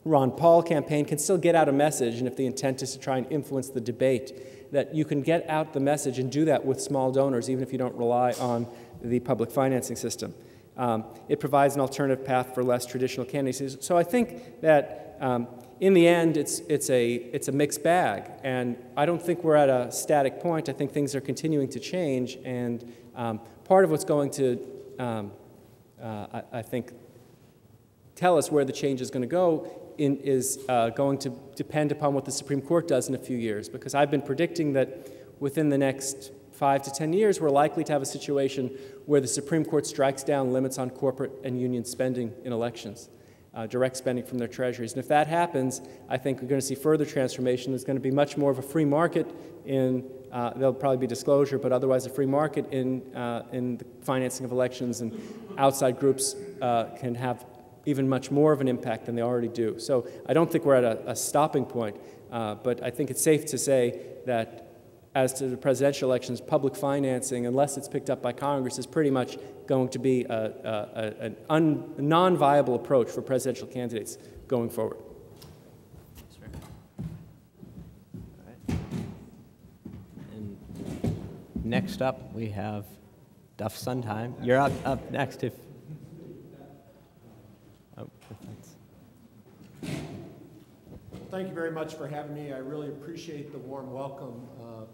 Ron Paul campaign can still get out a message, and if the intent is to try and influence the debate, that you can get out the message and do that with small donors, even if you don't rely on the public financing system. It provides an alternative path for less traditional candidacies. So I think that in the end, it's a mixed bag, and I don't think we're at a static point. I think things are continuing to change, and part of what's going to, I think, tell us where the change is going to go is going to depend upon what the Supreme Court does in a few years, because I've been predicting that within the next 5 to 10 years, we're likely to have a situation where the Supreme Court strikes down limits on corporate and union spending in elections. Direct spending from their treasuries. And if that happens, I think we're going to see further transformation. There's going to be much more of a free market in, there'll probably be disclosure, but otherwise a free market in the financing of elections, and outside groups can have even much more of an impact than they already do. So I don't think we're at a stopping point, but I think it's safe to say that as to the presidential elections, public financing, unless it's picked up by Congress, is pretty much going to be a non-viable approach for presidential candidates going forward. All right. And next up, we have Duff Sundheim. You're up next. Thank you very much for having me. I really appreciate the warm welcome. A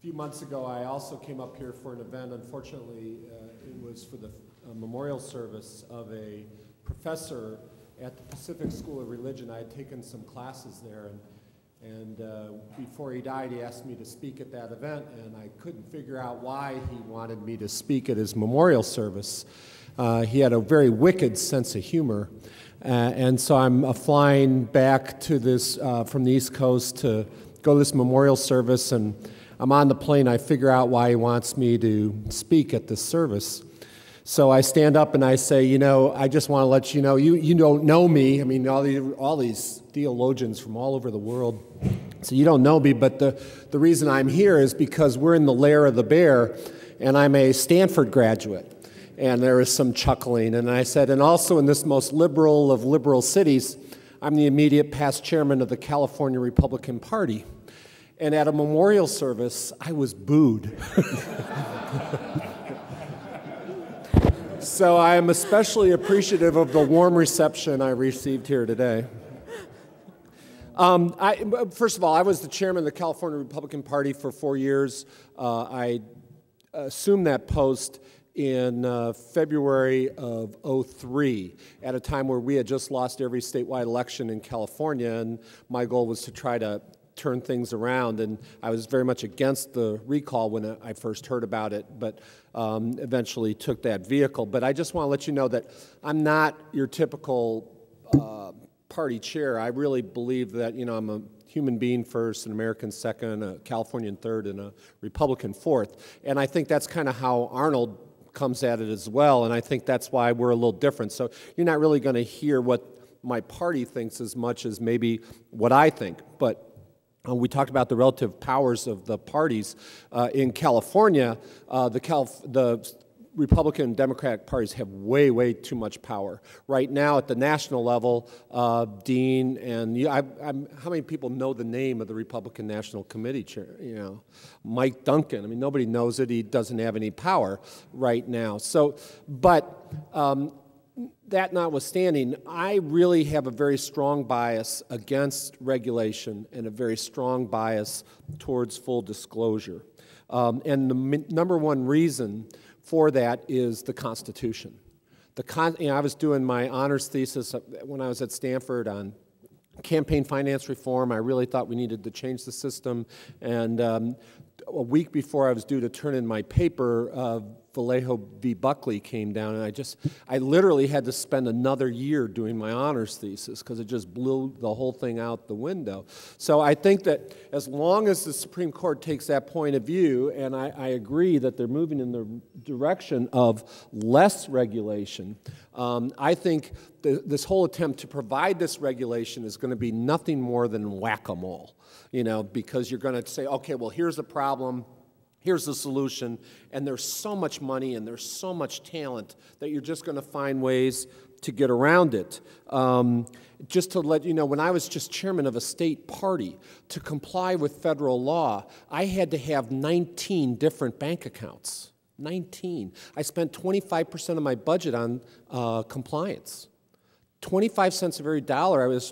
few months ago, I also came up here for an event. Unfortunately, it was for the memorial service of a professor at the Pacific School of Religion. I had taken some classes there, and before he died, he asked me to speak at that event, and I couldn't figure out why he wanted me to speak at his memorial service. He had a very wicked sense of humor. And so I'm flying back to this from the East Coast to go to this memorial service, and I'm on the plane. I figure out why he wants me to speak at this service. So I stand up and I say, you know, I just want to let you know, you don't know me. I mean, all these theologians from all over the world. So you don't know me, but the reason I'm here is because we're in the lair of the bear, and I'm a Stanford graduate. And there was some chuckling. And I said, and also in this most liberal of liberal cities, I'm the immediate past chairman of the California Republican Party. And at a memorial service, I was booed. So I am especially appreciative of the warm reception I received here today. First of all, I was the chairman of the California Republican Party for 4 years. I assumed that post in February of '03, at a time where we had just lost every statewide election in California, and my goal was to try to turn things around. And I was very much against the recall when I first heard about it, but eventually took that vehicle. But I just want to let you know that I'm not your typical party chair. I really believe that, you know, I'm a human being first, an American second, a Californian third, and a Republican fourth. And I think that's kind of how Arnold comes at it as well, and I think that's why we're a little different. So you're not really going to hear what my party thinks as much as maybe what I think. But we talked about the relative powers of the parties. In California, the Republican and Democratic parties have way, way too much power. Right now, at the national level, Dean and how many people know the name of the Republican National Committee chair? You know, Mike Duncan. I mean, nobody knows it. He doesn't have any power right now. So, but that notwithstanding, I really have a very strong bias against regulation and a very strong bias towards full disclosure. And the number one reason for that is the Constitution. I was doing my honors thesis when I was at Stanford on campaign finance reform. I really thought we needed to change the system. And a week before I was due to turn in my paper, Vallejo v. Buckley came down, and I literally had to spend another year doing my honors thesis because it just blew the whole thing out the window. So I think that as long as the Supreme Court takes that point of view, and I agree that they're moving in the direction of less regulation, I think this whole attempt to provide this regulation is going to be nothing more than whack-a-mole, you know, because you're going to say, okay, well, here's the problem, here's the solution, and there's so much money and there's so much talent that you're just going to find ways to get around it. Just to let you know, when I was just chairman of a state party, to comply with federal law, I had to have 19 different bank accounts. 19. I spent 25% of my budget on compliance. 25 cents of every dollar I was,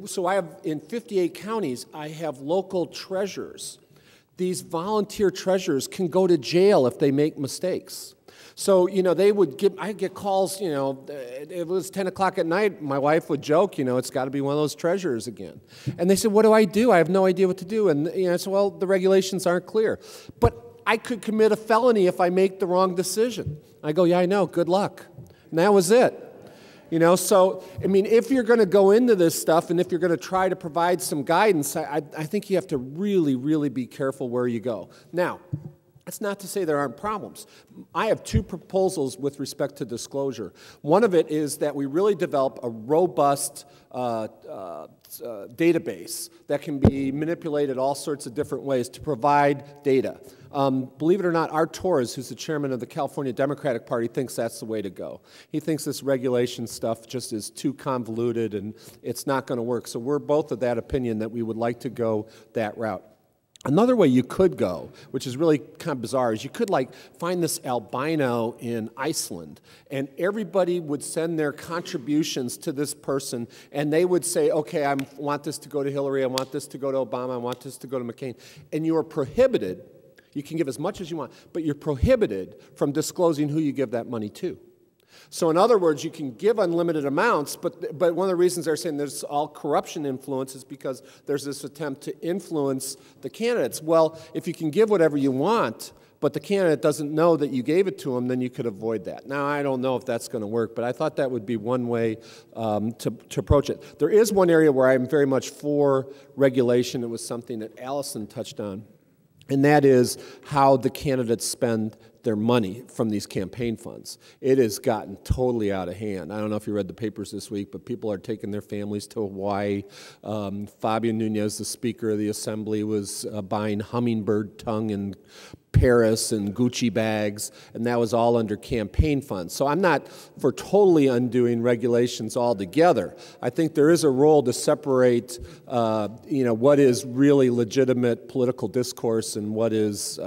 so I have, in 58 counties, I have local treasurers. These volunteer treasurers can go to jail if they make mistakes. So, you know, I'd get calls, you know, it was 10 o'clock at night, my wife would joke, you know, it's got to be one of those treasurers again. And they said, what do? I have no idea what to do. And, you know, I said, well, the regulations aren't clear. But I could commit a felony if I make the wrong decision. I go, yeah, I know, good luck. And that was it. You know, so, I mean, if you're going to go into this stuff and if you're going to try to provide some guidance, I think you have to really, really be careful where you go. Now, that's not to say there aren't problems. I have two proposals with respect to disclosure. One of it is that we really develop a robust database that can be manipulated all sorts of different ways to provide data. Believe it or not, Art Torres, who's the chairman of the California Democratic Party, thinks that's the way to go. He thinks this regulation stuff just is too convoluted and it's not going to work. So we're both of that opinion that we would like to go that route. Another way you could go, which is really kind of bizarre, is you could like find this albino in Iceland, and everybody would send their contributions to this person, and they would say, okay, I want this to go to Hillary, I want this to go to Obama, I want this to go to McCain, and you are prohibited, you can give as much as you want, but you're prohibited from disclosing who you give that money to. So in other words, you can give unlimited amounts, but one of the reasons they're saying there's all corruption influence is because there's this attempt to influence the candidates. Well, if you can give whatever you want, but the candidate doesn't know that you gave it to him, then you could avoid that. Now, I don't know if that's going to work, but I thought that would be one way to approach it. There is one area where I'm very much for regulation. It was something that Allison touched on, and that is how the candidates spend their money from these campaign funds. It has gotten totally out of hand. I don't know if you read the papers this week, but people are taking their families to Hawaii. Fabio Nunez, the Speaker of the Assembly, was buying hummingbird tongue and Paris and Gucci bags, and that was all under campaign funds. So I'm not for totally undoing regulations altogether. I think there is a role to separate, what is really legitimate political discourse and what is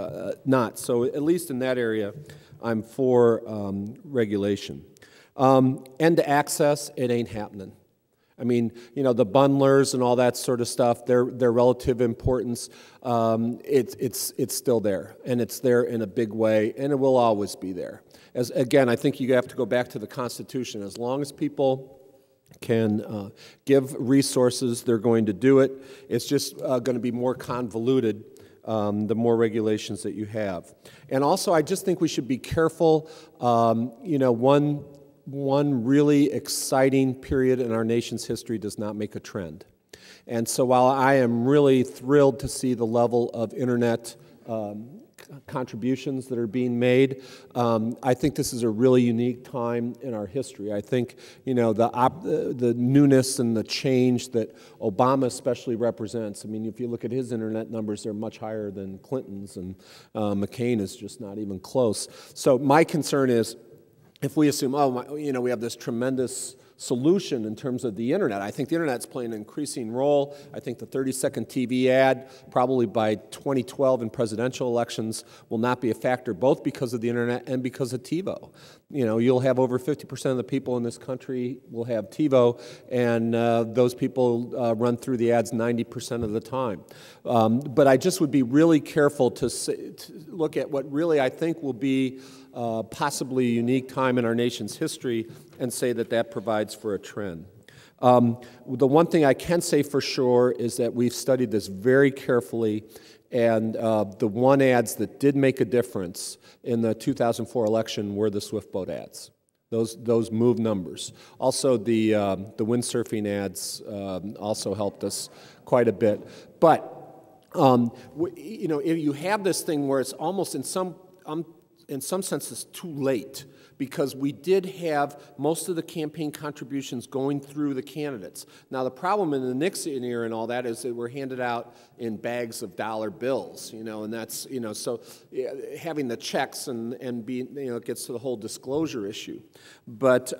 not. So at least in that area, I'm for regulation. End to access, it ain't happening. I mean, the bundlers and all that sort of stuff, their relative importance, it's still there, and it's there in a big way, and it will always be there. Again, I think you have to go back to the Constitution. As long as people can give resources, they're going to do it. It's just going to be more convoluted the more regulations that you have. And also, I just think we should be careful. One really exciting period in our nation's history does not make a trend. And so while I am really thrilled to see the level of internet contributions that are being made, I think this is a really unique time in our history. I think, the newness and the change that Obama especially represents. I mean, if you look at his internet numbers, they're much higher than Clinton's, and McCain is just not even close. So my concern is, if we assume, we have this tremendous solution in terms of the internet, I think the internet's playing an increasing role. I think the 30-second TV ad, probably by 2012 in presidential elections, will not be a factor, both because of the internet and because of TiVo. You'll have over 50% of the people in this country will have TiVo, and those people run through the ads 90% of the time. But I just would be really careful to look at what really I think will be possibly a unique time in our nation's history and say that provides for a trend. The one thing I can say for sure is that we've studied this very carefully, and the one ads that did make a difference in the 2004 election were the Swift boat ads. Those moved numbers. Also, the windsurfing ads also helped us quite a bit. But if you have this thing where it's almost in some senses too late, because we did have most of the campaign contributions going through the candidates. Now, the problem in the Nixon era and all that is they were handed out in bags of dollar bills, and that's, so having the checks and being, it gets to the whole disclosure issue. But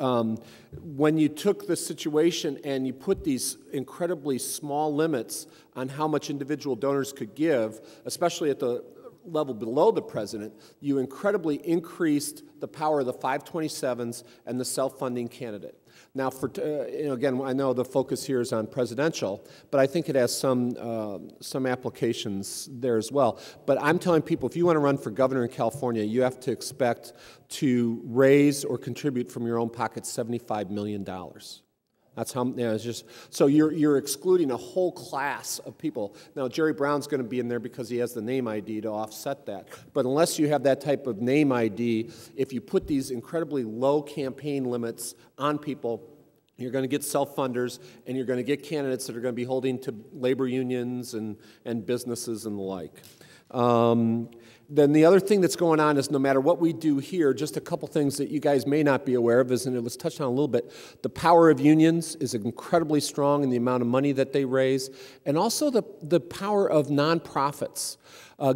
when you took the situation and you put these incredibly small limits on how much individual donors could give, especially at the level below the president, you incredibly increased the power of the 527s and the self-funding candidate. Now, again, I know the focus here is on presidential, but I think it has some applications there as well. But I'm telling people, if you want to run for governor in California, you have to expect to raise or contribute from your own pocket $75 million. That's how, it's just, so you're excluding a whole class of people. Now, Jerry Brown's going to be in there because he has the name ID to offset that. But unless you have that type of name ID, if you put these incredibly low campaign limits on people, you're going to get self-funders, and you're going to get candidates that are going to be holding to labor unions and businesses and the like. Then the other thing that's going on is no matter what we do here, just a couple things that you guys may not be aware of is, and it was touched on a little bit, the power of unions is incredibly strong in the amount of money that they raise, and also the power of nonprofits.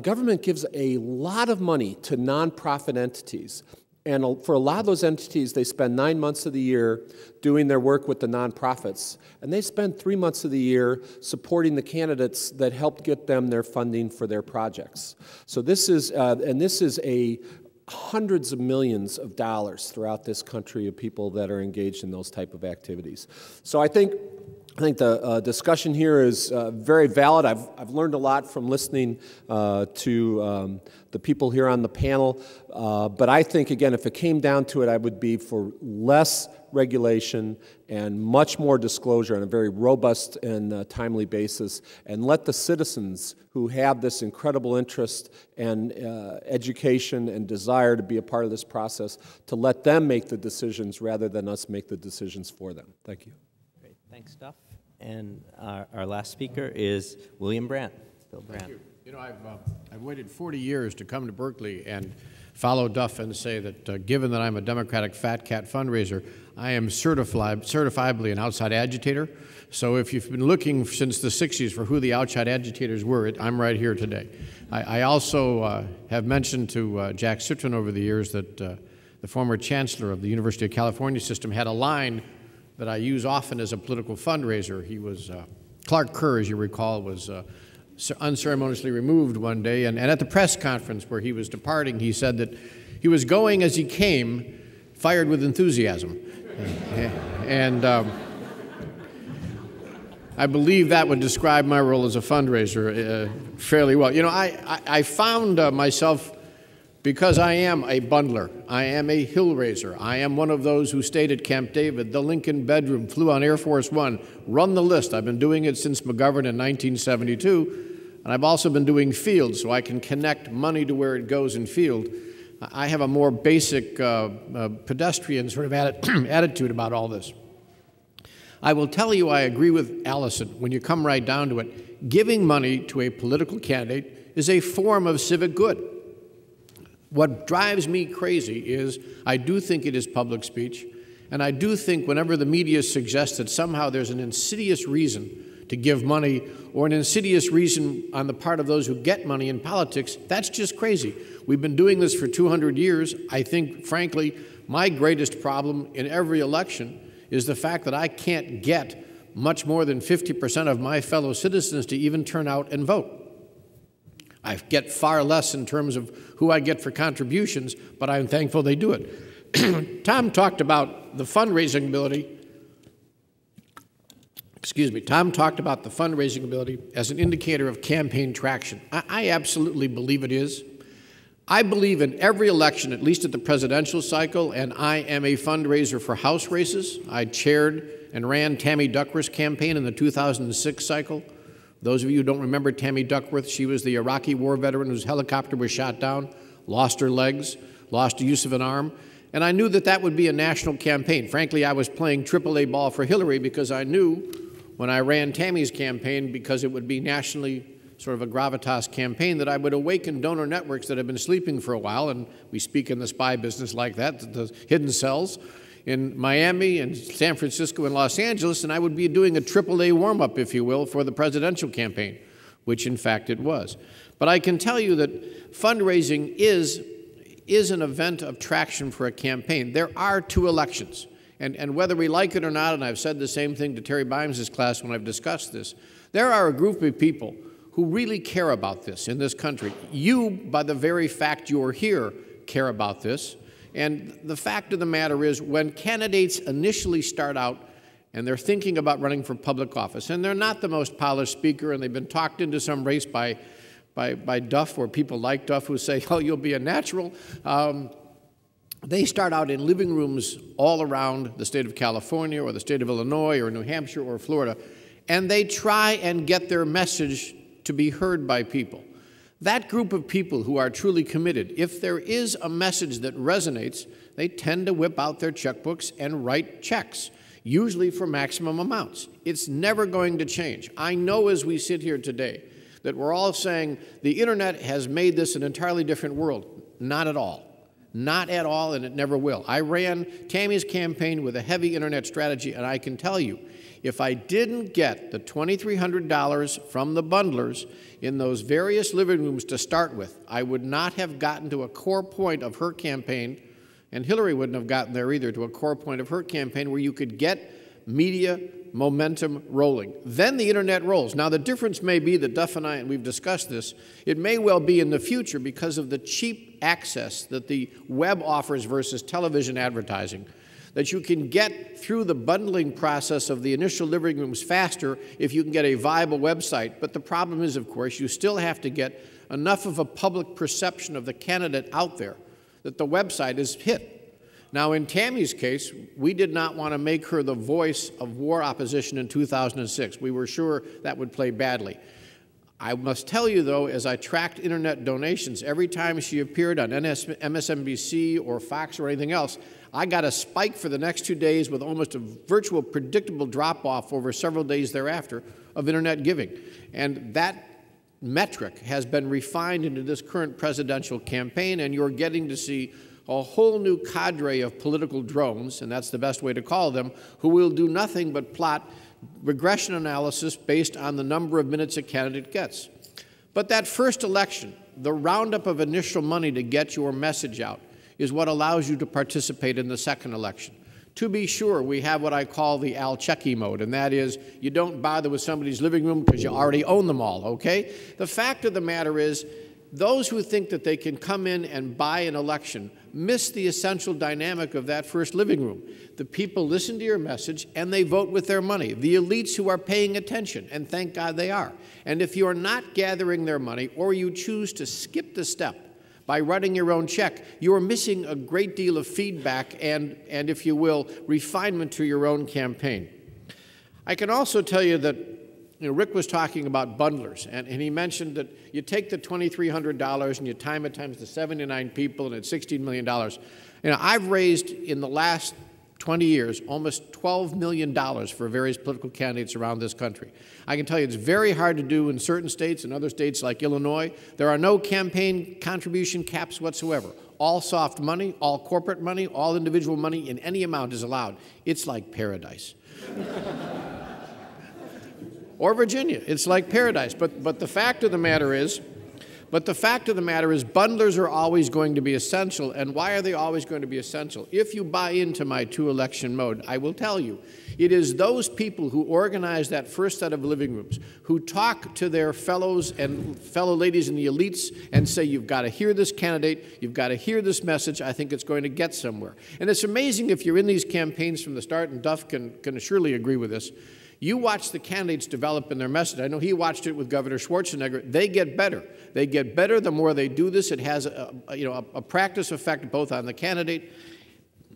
Government gives a lot of money to nonprofit entities. And for a lot of those entities, they spend 9 months of the year doing their work with the nonprofits. And they spend 3 months of the year supporting the candidates that helped get them their funding for their projects. So this is, hundreds of millions of dollars throughout this country of people that are engaged in those type of activities. So I think the discussion here is very valid. I've learned a lot from listening to the people here on the panel. But I think, again, if it came down to it, I would be for less regulation and much more disclosure on a very robust and timely basis, and let the citizens who have this incredible interest and education and desire to be a part of this process, to let them make the decisions rather than us make the decisions for them. Thank you. Great. Thanks, Duff. And our last speaker is William Brandt. Bill Brandt. Thank you. I've waited 40 years to come to Berkeley, and follow Duff and say that given that I'm a Democratic fat cat fundraiser, I am certifiably an outside agitator. So if you've been looking since the 60s for who the outside agitators were, I'm right here today. I also have mentioned to Jack Citron over the years that the former chancellor of the University of California system had a line that I use often as a political fundraiser. He was, Clark Kerr, as you recall, was unceremoniously removed one day, and at the press conference where he was departing, he said that he was going as he came, fired with enthusiasm. And I believe that would describe my role as a fundraiser fairly well. You know, I found myself, because I am a bundler, I am a hill raiser, I am one of those who stayed at Camp David, the Lincoln bedroom, flew on Air Force One, run the list. I've been doing it since McGovern in 1972, and I've also been doing field, so I can connect money to where it goes in field. I have a more basic pedestrian sort of attitude about all this. I will tell you I agree with Allison when you come right down to it. Giving money to a political candidate is a form of civic good. What drives me crazy is I do think it is public speech, and I do think whenever the media suggests that somehow there's an insidious reason to give money or an insidious reason on the part of those who get money in politics, that's just crazy. We've been doing this for 200 years. I think, frankly, my greatest problem in every election is the fact that I can't get much more than 50% of my fellow citizens to even turn out and vote. I get far less in terms of who I get for contributions, but I'm thankful they do it. Tom talked about the fundraising ability. Excuse me. Tom talked about the fundraising ability as an indicator of campaign traction. I absolutely believe it is. I believe in every election, at least at the presidential cycle, and I am a fundraiser for House races. I chaired and ran Tammy Duckworth's campaign in the 2006 cycle. Those of you who don't remember Tammy Duckworth, she was the Iraqi war veteran whose helicopter was shot down, lost her legs, lost the use of an arm, and I knew that that would be a national campaign. Frankly, I was playing AAA ball for Hillary because I knew when I ran Tammy's campaign, because it would be nationally sort of a gravitas campaign, that I would awaken donor networks that have been sleeping for a while, and we speak in the spy business like that, the hidden cells, in Miami and San Francisco and Los Angeles, and I would be doing a AAA warm-up, if you will, for the presidential campaign, which in fact it was. But I can tell you that fundraising is an event of traction for a campaign. There are two elections, and whether we like it or not, and I've said the same thing to Terry Bimes' class when I've discussed this, there are a group of people who really care about this in this country. You, by the very fact you're here, care about this. And the fact of the matter is, when candidates initially start out and they're thinking about running for public office, and they're not the most polished speaker, and they've been talked into some race by Duff, or people like Duff who say, oh, you'll be a natural. They start out in living rooms all around the state of California or the state of Illinois or New Hampshire or Florida, and they try and get their message to be heard by people. That group of people who are truly committed, if there is a message that resonates, they tend to whip out their checkbooks and write checks, usually for maximum amounts. It's never going to change. I know as we sit here today that we're all saying the internet has made this an entirely different world. Not at all. Not at all, and it never will. I ran Tammy's campaign with a heavy internet strategy, and I can tell you, if I didn't get the $2,300 from the bundlers in those various living rooms to start with, I would not have gotten to a core point of her campaign, and Hillary wouldn't have gotten there either, to a core point of her campaign where you could get media momentum rolling. Then the internet rolls. Now the difference may be that Duff and I, and we've discussed this, it may well be in the future because of the cheap access that the web offers versus television advertising, that you can get through the bundling process of the initial living rooms faster if you can get a viable website. But the problem is, of course, you still have to get enough of a public perception of the candidate out there that the website is hit. Now, in Tammy's case, we did not want to make her the voice of war opposition in 2006. We were sure that would play badly. I must tell you, though, as I tracked internet donations, every time she appeared on MSNBC or Fox or anything else, I got a spike for the next 2 days with almost a virtual predictable drop-off over several days thereafter of internet giving. And that metric has been refined into this current presidential campaign, and you're getting to see a whole new cadre of political drones, and that's the best way to call them, who will do nothing but plot regression analysis based on the number of minutes a candidate gets. But that first election, the roundup of initial money to get your message out, is what allows you to participate in the second election. To be sure, we have what I call the Al-Checky mode, and that is you don't bother with somebody's living room because you already own them all, okay? The fact of the matter is, those who think that they can come in and buy an election miss the essential dynamic of that first living room. The people listen to your message and they vote with their money. The elites who are paying attention, and thank God they are. And if you are not gathering their money, or you choose to skip the step by writing your own check, you are missing a great deal of feedback and, if you will, refinement to your own campaign. I can also tell you that Rick was talking about bundlers, and he mentioned that you take the $2,300 and you time it times the 79 people, and it's $16 million. I've raised in the last 20 years almost $12 million for various political candidates around this country. I can tell you it's very hard to do in certain states. In other states like Illinois, there are no campaign contribution caps whatsoever. All soft money, all corporate money, all individual money in any amount is allowed. It's like paradise. Or Virginia, it's like paradise. But the fact of the matter is, bundlers are always going to be essential. And why are they always going to be essential? If you buy into my two-election mode, I will tell you, it is those people who organize that first set of living rooms, who talk to their fellows and fellow ladies in the elites and say, you've got to hear this candidate, you've got to hear this message, I think it's going to get somewhere. And it's amazing if you're in these campaigns from the start, and Duff can surely agree with this. You watch the candidates develop in their message. I know he watched it with Governor Schwarzenegger. They get better. They get better the more they do this. It has a practice effect both on the candidate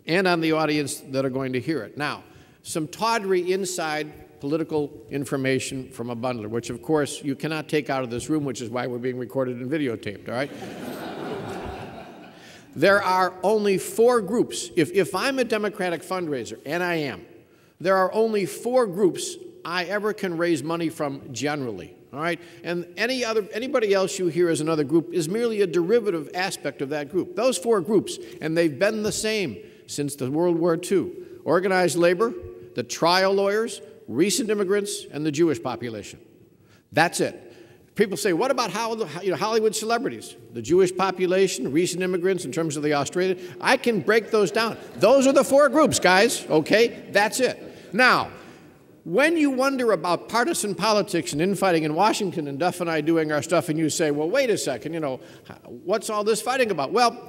and on the audience that are going to hear it. Now, some tawdry inside political information from a bundler, which of course you cannot take out of this room, which is why we're being recorded and videotaped, all right? There are only 4 groups. If I'm a Democratic fundraiser, and I am, there are only 4 groups I ever can raise money from generally, all right? And anybody else you hear as another group is merely a derivative aspect of that group. Those 4 groups, and they've been the same since the World War II: organized labor, the trial lawyers, recent immigrants, and the Jewish population. That's it. People say, what about Hollywood celebrities? The Jewish population, recent immigrants in terms of the Australian. I can break those down. Those are the 4 groups, guys, okay? That's it. Now, when you wonder about partisan politics and infighting in Washington, and Duff and I doing our stuff, and you say, well, wait a second, what's all this fighting about? Well,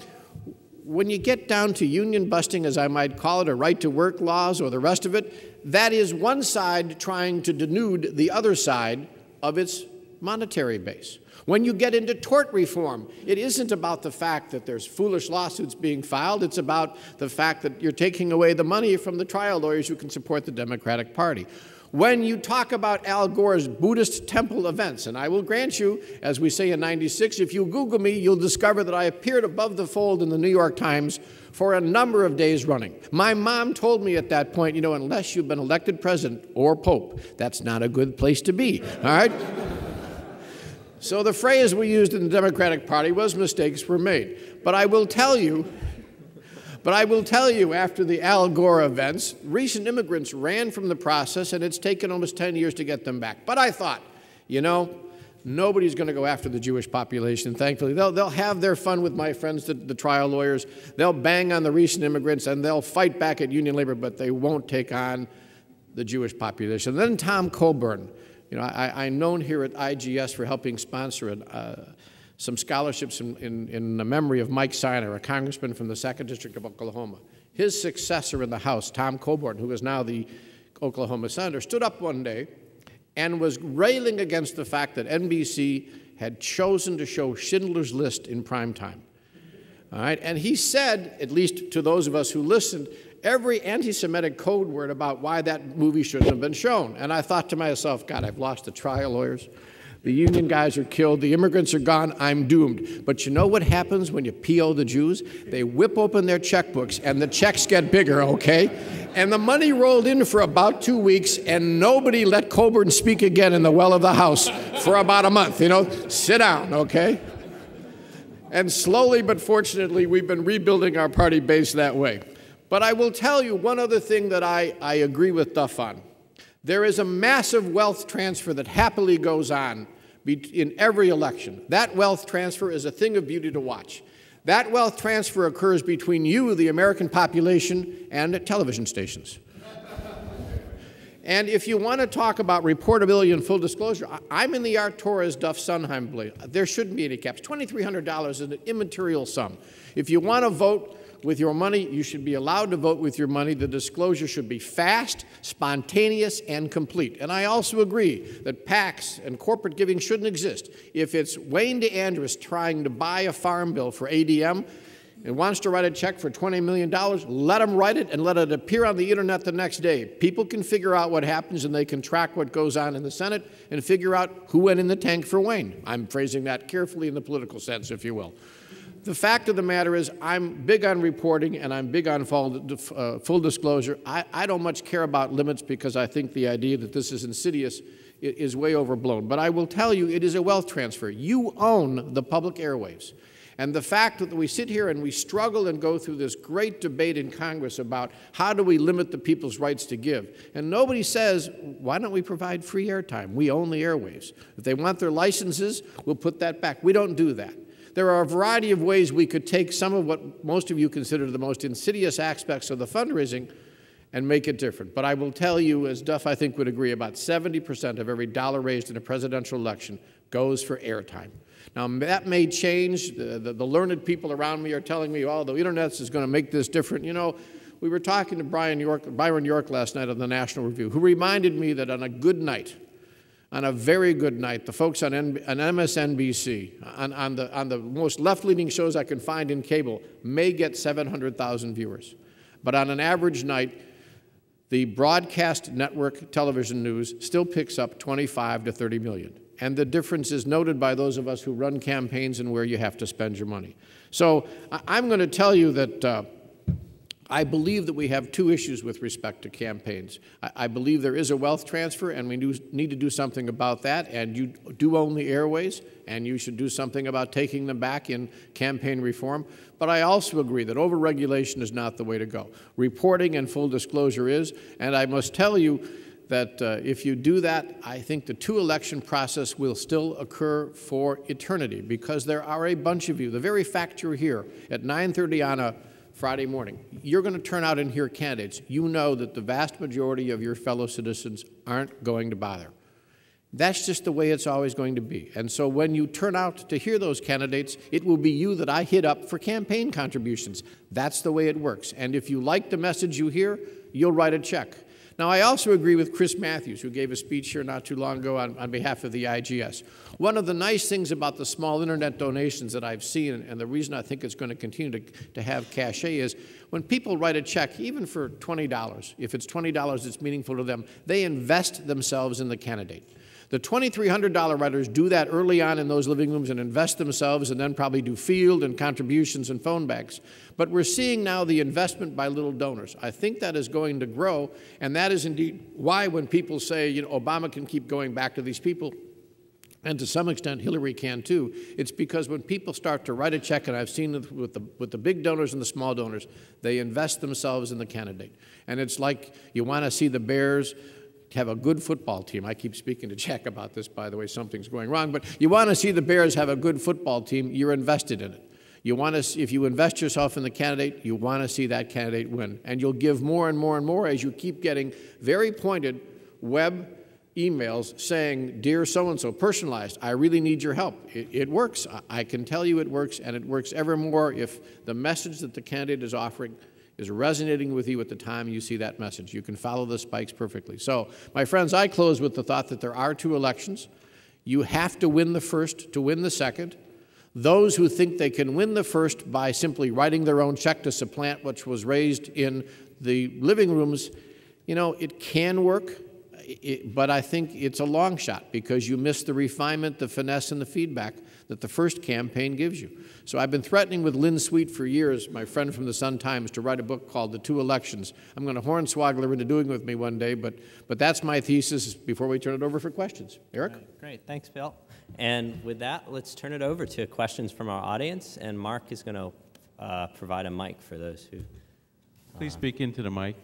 when you get down to union busting, as I might call it, or right-to-work laws or the rest of it, that is one side trying to denude the other side of its monetary base. When you get into tort reform, it isn't about the fact that there's foolish lawsuits being filed. It's about the fact that you're taking away the money from the trial lawyers who can support the Democratic Party. When you talk about Al Gore's Buddhist temple events, and I will grant you, as we say in '96, if you Google me, you'll discover that I appeared above the fold in the New York Times for a number of days running. My mom told me at that point, unless you've been elected president or pope, that's not a good place to be, all right? So the phrase we used in the Democratic Party was mistakes were made. But I will tell you, after the Al Gore events, recent immigrants ran from the process, and it's taken almost 10 years to get them back. But I thought, nobody's going to go after the Jewish population, thankfully. They'll have their fun with my friends, the trial lawyers. They'll bang on the recent immigrants, and they'll fight back at union labor, but they won't take on the Jewish population. Then Tom Coburn. I'm known here at IGS for helping sponsor some scholarships in the memory of Mike Siner, a congressman from the 2nd District of Oklahoma. His successor in the House, Tom Coburn, who is now the Oklahoma senator, stood up one day and was railing against the fact that NBC had chosen to show Schindler's List in prime time. All right? And he said, at least to those of us who listened, every anti-Semitic code word about why that movie shouldn't have been shown. And I thought to myself, God, I've lost the trial lawyers. The union guys are killed. The immigrants are gone. I'm doomed. But you know what happens when you PO the Jews? They whip open their checkbooks, and the checks get bigger, okay? And the money rolled in for about 2 weeks, and nobody let Coburn speak again in the well of the House for about a month. You know, sit down, okay? And slowly but fortunately, we've been rebuilding our party base that way. But I will tell you one other thing that I agree with Duff on. There is a massive wealth transfer that happily goes on in every election. That wealth transfer is a thing of beauty to watch. That wealth transfer occurs between you, the American population, and television stations. And if you want to talk about reportability and full disclosure, I'm in the Art Torres Duff Sundheim belief. There shouldn't be any caps. $2,300 is an immaterial sum. If you want to vote with your money, you should be allowed to vote with your money. The disclosure should be fast, spontaneous, and complete. And I also agree that PACs and corporate giving shouldn't exist. If it's Wayne DeAndres trying to buy a farm bill for ADM and wants to write a check for $20 million, let him write it and let it appear on the internet the next day. People can figure out what happens and they can track what goes on in the Senate and figure out who went in the tank for Wayne. I'm phrasing that carefully in the political sense, if you will. The fact of the matter is I'm big on reporting and I'm big on full disclosure. I don't much care about limits because I think the idea that this is insidious is way overblown. But I will tell you it is a wealth transfer. You own the public airwaves. And the fact that we sit here and we struggle and go through this great debate in Congress about how do we limit the people's rights to give, and nobody says, why don't we provide free airtime? We own the airwaves. If they want their licenses, we'll put that back. We don't do that. There are a variety of ways we could take some of what most of you consider the most insidious aspects of the fundraising and make it different. But I will tell you, as Duff I think would agree, about 70% of every dollar raised in a presidential election goes for airtime. Now, that may change. The learned people around me are telling me, oh, the internet is going to make this different. You know, we were talking to Byron York last night on the National Review, who reminded me that on a good night, on a very good night, the folks on MSNBC, on the most left-leaning shows I can find in cable, may get 700,000 viewers. But on an average night, the broadcast network television news still picks up 25 to 30 million. And the difference is noted by those of us who run campaigns and where you have to spend your money. So I'm going to tell you that I believe that we have two issues with respect to campaigns. I believe there is a wealth transfer, and we need to do something about that, and you do own the airways, and you should do something about taking them back in campaign reform. But I also agree that overregulation is not the way to go. Reporting and full disclosure is, and I must tell you that if you do that, I think the two-election process will still occur for eternity, because there are a bunch of you. The very fact you're here at 9:30 on a Friday morning, you're going to turn out and hear candidates. You know that the vast majority of your fellow citizens aren't going to bother. That's just the way it's always going to be. And so when you turn out to hear those candidates, it will be you that I hit up for campaign contributions. That's the way it works. And if you like the message you hear, you'll write a check. Now, I also agree with Chris Matthews, who gave a speech here not too long ago on behalf of the IGS. One of the nice things about the small internet donations that I've seen, and the reason I think it's going to continue to have cachet, is when people write a check, even for $20, if it's $20 that's meaningful to them, they invest themselves in the candidate. The $2,300 writers do that early on in those living rooms and invest themselves and then probably do field and contributions and phone banks. But we're seeing now the investment by little donors. I think that is going to grow, and that is indeed why when people say, you know, Obama can keep going back to these people, and to some extent Hillary can too, it's because when people start to write a check, and I've seen it with the big donors and the small donors, they invest themselves in the candidate. And it's like you want to see the Bears have a good football team. I keep speaking to Jack about this, by the way, something's going wrong, but you want to see the Bears have a good football team, you're invested in it. You want to, if you invest yourself in the candidate, you want to see that candidate win. And you'll give more and more and more as you keep getting very pointed web emails saying, dear so-and-so, personalized, I really need your help. It works. I can tell you it works, and it works ever more if the message that the candidate is offering is resonating with you at the time you see that message. You can follow the spikes perfectly. So, my friends, I close with the thought that there are two elections. You have to win the first to win the second. Those who think they can win the first by simply writing their own check to supplant what was raised in the living rooms, you know, it can work. but I think it's a long shot because you miss the refinement, the finesse, and the feedback that the first campaign gives you. So I've been threatening with Lynn Sweet for years, my friend from the Sun-Times, to write a book called The Two Elections. I'm going to hornswoggle her into doing it with me one day, but that's my thesis before we turn it over for questions. Eric? Great. Thanks, Bill. And with that, let's turn it over to questions from our audience, and Mark is going to provide a mic for those who... Please speak into the mic.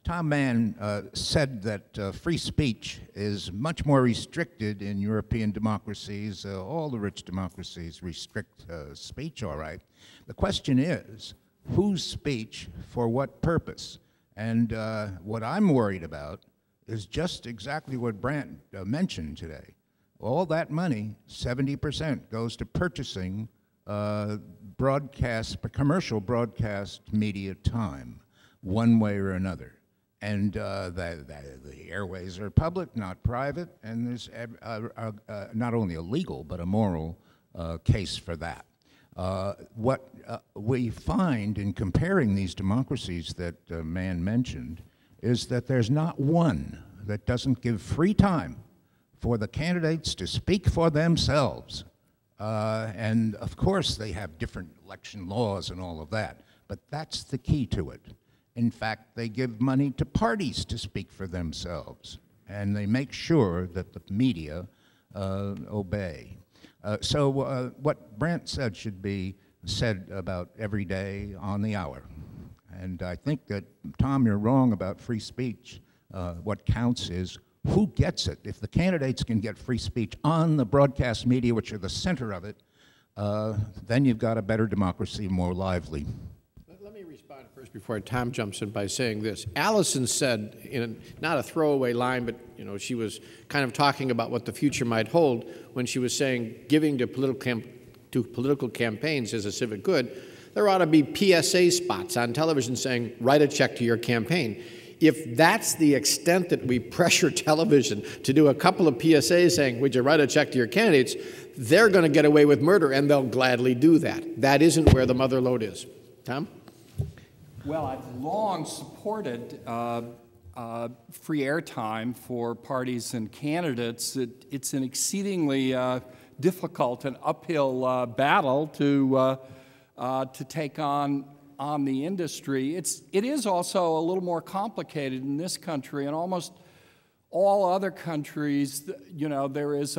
Tom Mann said that free speech is much more restricted in European democracies. All the rich democracies restrict speech, all right. The question is, whose speech for what purpose? And what I'm worried about is just exactly what Brandt mentioned today. All that money, 70%, goes to purchasing commercial broadcast media time, one way or another. And the airways are public, not private, and there's not only a legal but a moral case for that. What we find in comparing these democracies that Mann mentioned is that there's not one that doesn't give free time for the candidates to speak for themselves. And of course they have different election laws and all of that, but that's the key to it. In fact, they give money to parties to speak for themselves, and they make sure that the media obey. So what Brandt said should be said about every day on the hour. And I think that, Tom, you're wrong about free speech. What counts is who gets it. If the candidates can get free speech on the broadcast media, which are the center of it, then you've got a better democracy, more lively. Let me respond first before Tom jumps in by saying this. Allison said, in not a throwaway line, but she was kind of talking about what the future might hold when she was saying giving to political campaigns is a civic good. There ought to be PSA spots on television saying, write a check to your campaign. If that's the extent that we pressure television to do a couple of PSAs saying, would you write a check to your candidates, they're going to get away with murder, and they'll gladly do that. That isn't where the mother lode is. Tom? Well, I've long supported free airtime for parties and candidates. It's an exceedingly difficult and uphill battle to take on the industry. It is also a little more complicated in this country. In almost all other countries, there is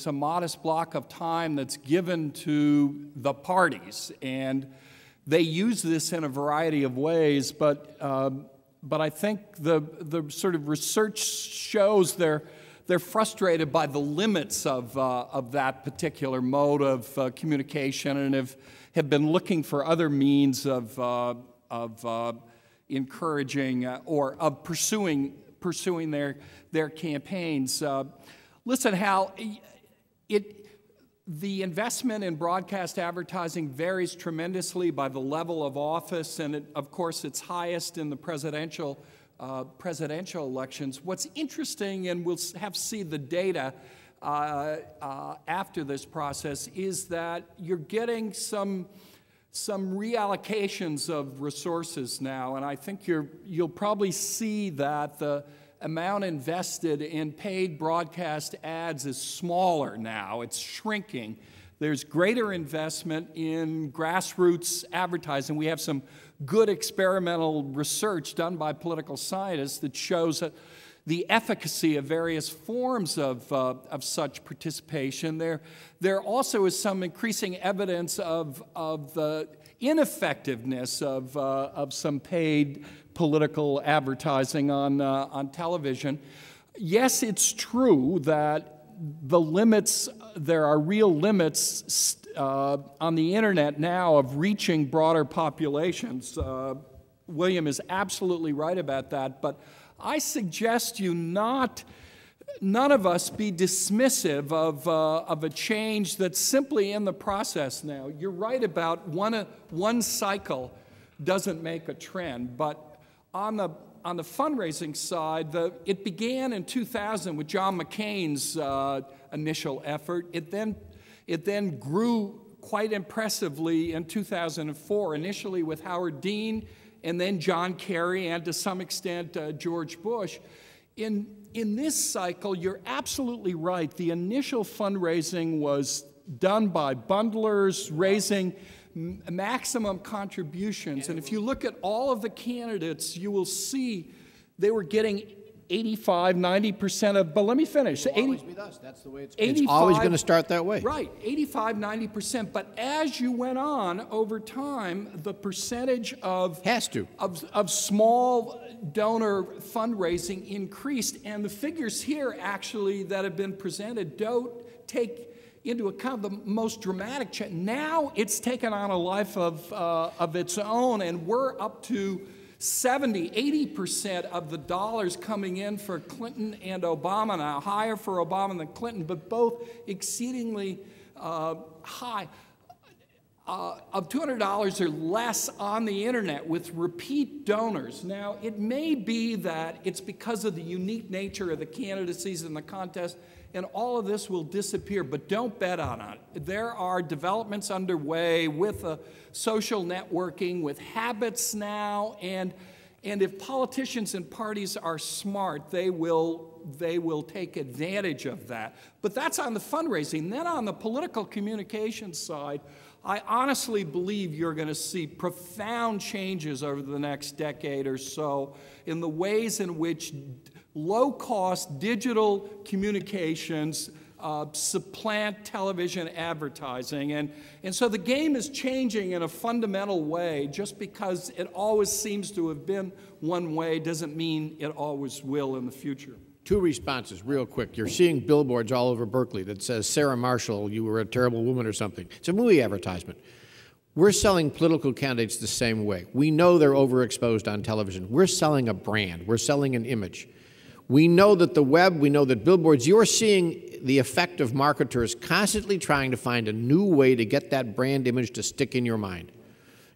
a modest block of time that's given to the parties, and they use this in a variety of ways. But I think the sort of research shows they're frustrated by the limits of that particular mode of communication, and have been looking for other means of encouraging or of pursuing their campaigns. Listen, Hal, the investment in broadcast advertising varies tremendously by the level of office, and of course it's highest in the presidential elections. What's interesting, and we'll have to see the data after this process, is that you're getting some reallocations of resources now, and I think you'll probably see that the amount invested in paid broadcast ads is smaller now. It's shrinking. There's greater investment in grassroots advertising. We have some good experimental research done by political scientists that shows that the efficacy of various forms of such participation. There also is some increasing evidence of the ineffectiveness of some paid political advertising on television. Yes, it's true that there are real limits on the internet now of reaching broader populations. William is absolutely right about that, but I suggest none of us be dismissive of a change that's simply in the process now. You're right about one cycle doesn't make a trend, but on the fundraising side, it began in 2000 with John McCain's initial effort. It then grew quite impressively in 2004, initially with Howard Dean, and then John Kerry, and to some extent George Bush. In this cycle, you're absolutely right. The initial fundraising was done by bundlers raising maximum contributions. And if you look at all of the candidates, you will see they were getting 85, 90% of, but let me finish. It will always be thus. That's the way it's always going to start that way. Right, 85, 90%. But as you went on over time, the percentage of small donor fundraising increased, and the figures here actually that have been presented don't take into account the most dramatic change. Now it's taken on a life of its own, and we're up to 70, 80% of the dollars coming in for Clinton and Obama now, higher for Obama than Clinton, but both exceedingly high. Of $200 or less on the internet with repeat donors. Now, it may be that it's because of the unique nature of the candidacies and the contest, and all of this will disappear, but don't bet on it. There are developments underway with social networking, with habits now, and if politicians and parties are smart, they will take advantage of that. But that's on the fundraising. Then on the political communications side, I honestly believe you're going to see profound changes over the next decade or so in the ways in which low-cost digital communications supplant television advertising. And so the game is changing in a fundamental way. Just because it always seems to have been one way doesn't mean it always will in the future. Two responses, real quick. You're seeing billboards all over Berkeley that says, Sarah Marshall, you were a terrible woman or something. It's a movie advertisement. We're selling political candidates the same way. We know they're overexposed on television. We're selling a brand. We're selling an image. We know that the web, we know that billboards, you're seeing the effect of marketers constantly trying to find a new way to get that brand image to stick in your mind.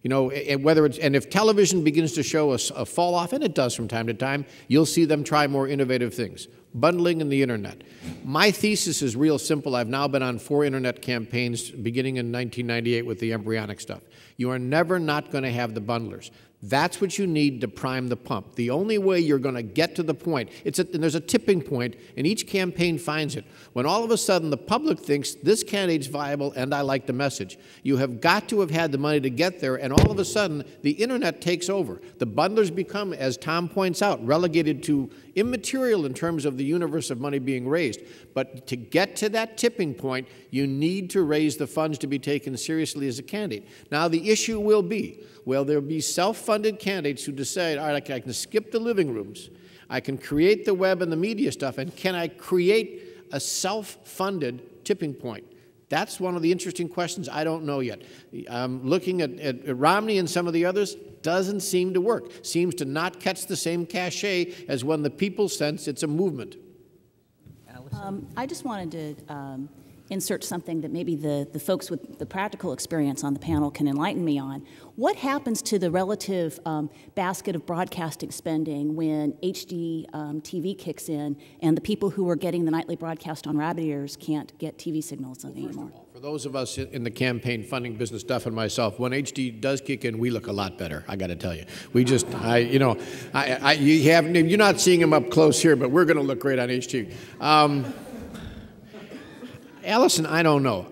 You know, and if television begins to show us a fall off, and it does from time to time, you'll see them try more innovative things. Bundling and the internet. My thesis is real simple. I've now been on 4 internet campaigns beginning in 1998 with the embryonic stuff. You are never not going to have the bundlers. That's what you need to prime the pump. The only way you're going to get to the point, and there's a tipping point, and each campaign finds it, when all of a sudden the public thinks this candidate's viable and I like the message. You have got to have had the money to get there, and all of a sudden the internet takes over. The bundlers become, as Tom points out, relegated to immaterial in terms of the universe of money being raised. But to get to that tipping point, you need to raise the funds to be taken seriously as a candidate. Now the issue will be, well, there will be self-funded candidates who decide, all right, I can skip the living rooms, I can create the web and the media stuff, and can I create a self-funded tipping point? That's one of the interesting questions I don't know yet. Looking at Romney and some of the others, doesn't seem to work. Seems to not catch the same cachet as when the people sense it's a movement. Allison? I just wanted to insert something that maybe the folks with the practical experience on the panel can enlighten me on. What happens to the relative basket of broadcasting spending when HD TV kicks in and the people who are getting the nightly broadcast on rabbit ears can't get TV signals anymore? For those of us in the campaign funding business, Duff and myself, when HD does kick in, we look a lot better, I got to tell you. We just, you're not seeing them up close here, but we're going to look great on HD. Allison, I don't know.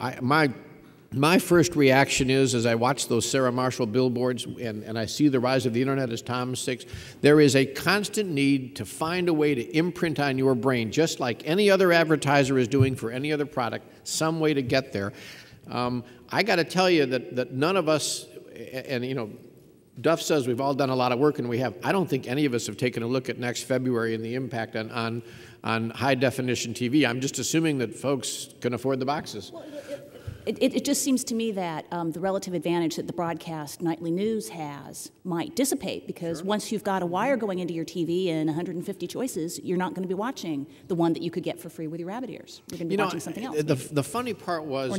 My first reaction is, as I watch those Sarah Marshall billboards and I see the rise of the internet, as Tom says, there is a constant need to find a way to imprint on your brain, just like any other advertiser is doing for any other product, some way to get there. I got to tell you that none of us, and Duff says we've all done a lot of work, and we have. I don't think any of us have taken a look at next February and the impact on high-definition TV. I'm just assuming that folks can afford the boxes. Well, it just seems to me that the relative advantage that the broadcast nightly news has might dissipate, because once you've got a wire going into your TV and 150 choices, you're not going to be watching the one that you could get for free with your rabbit ears. You're going to be watching something else. The funny part was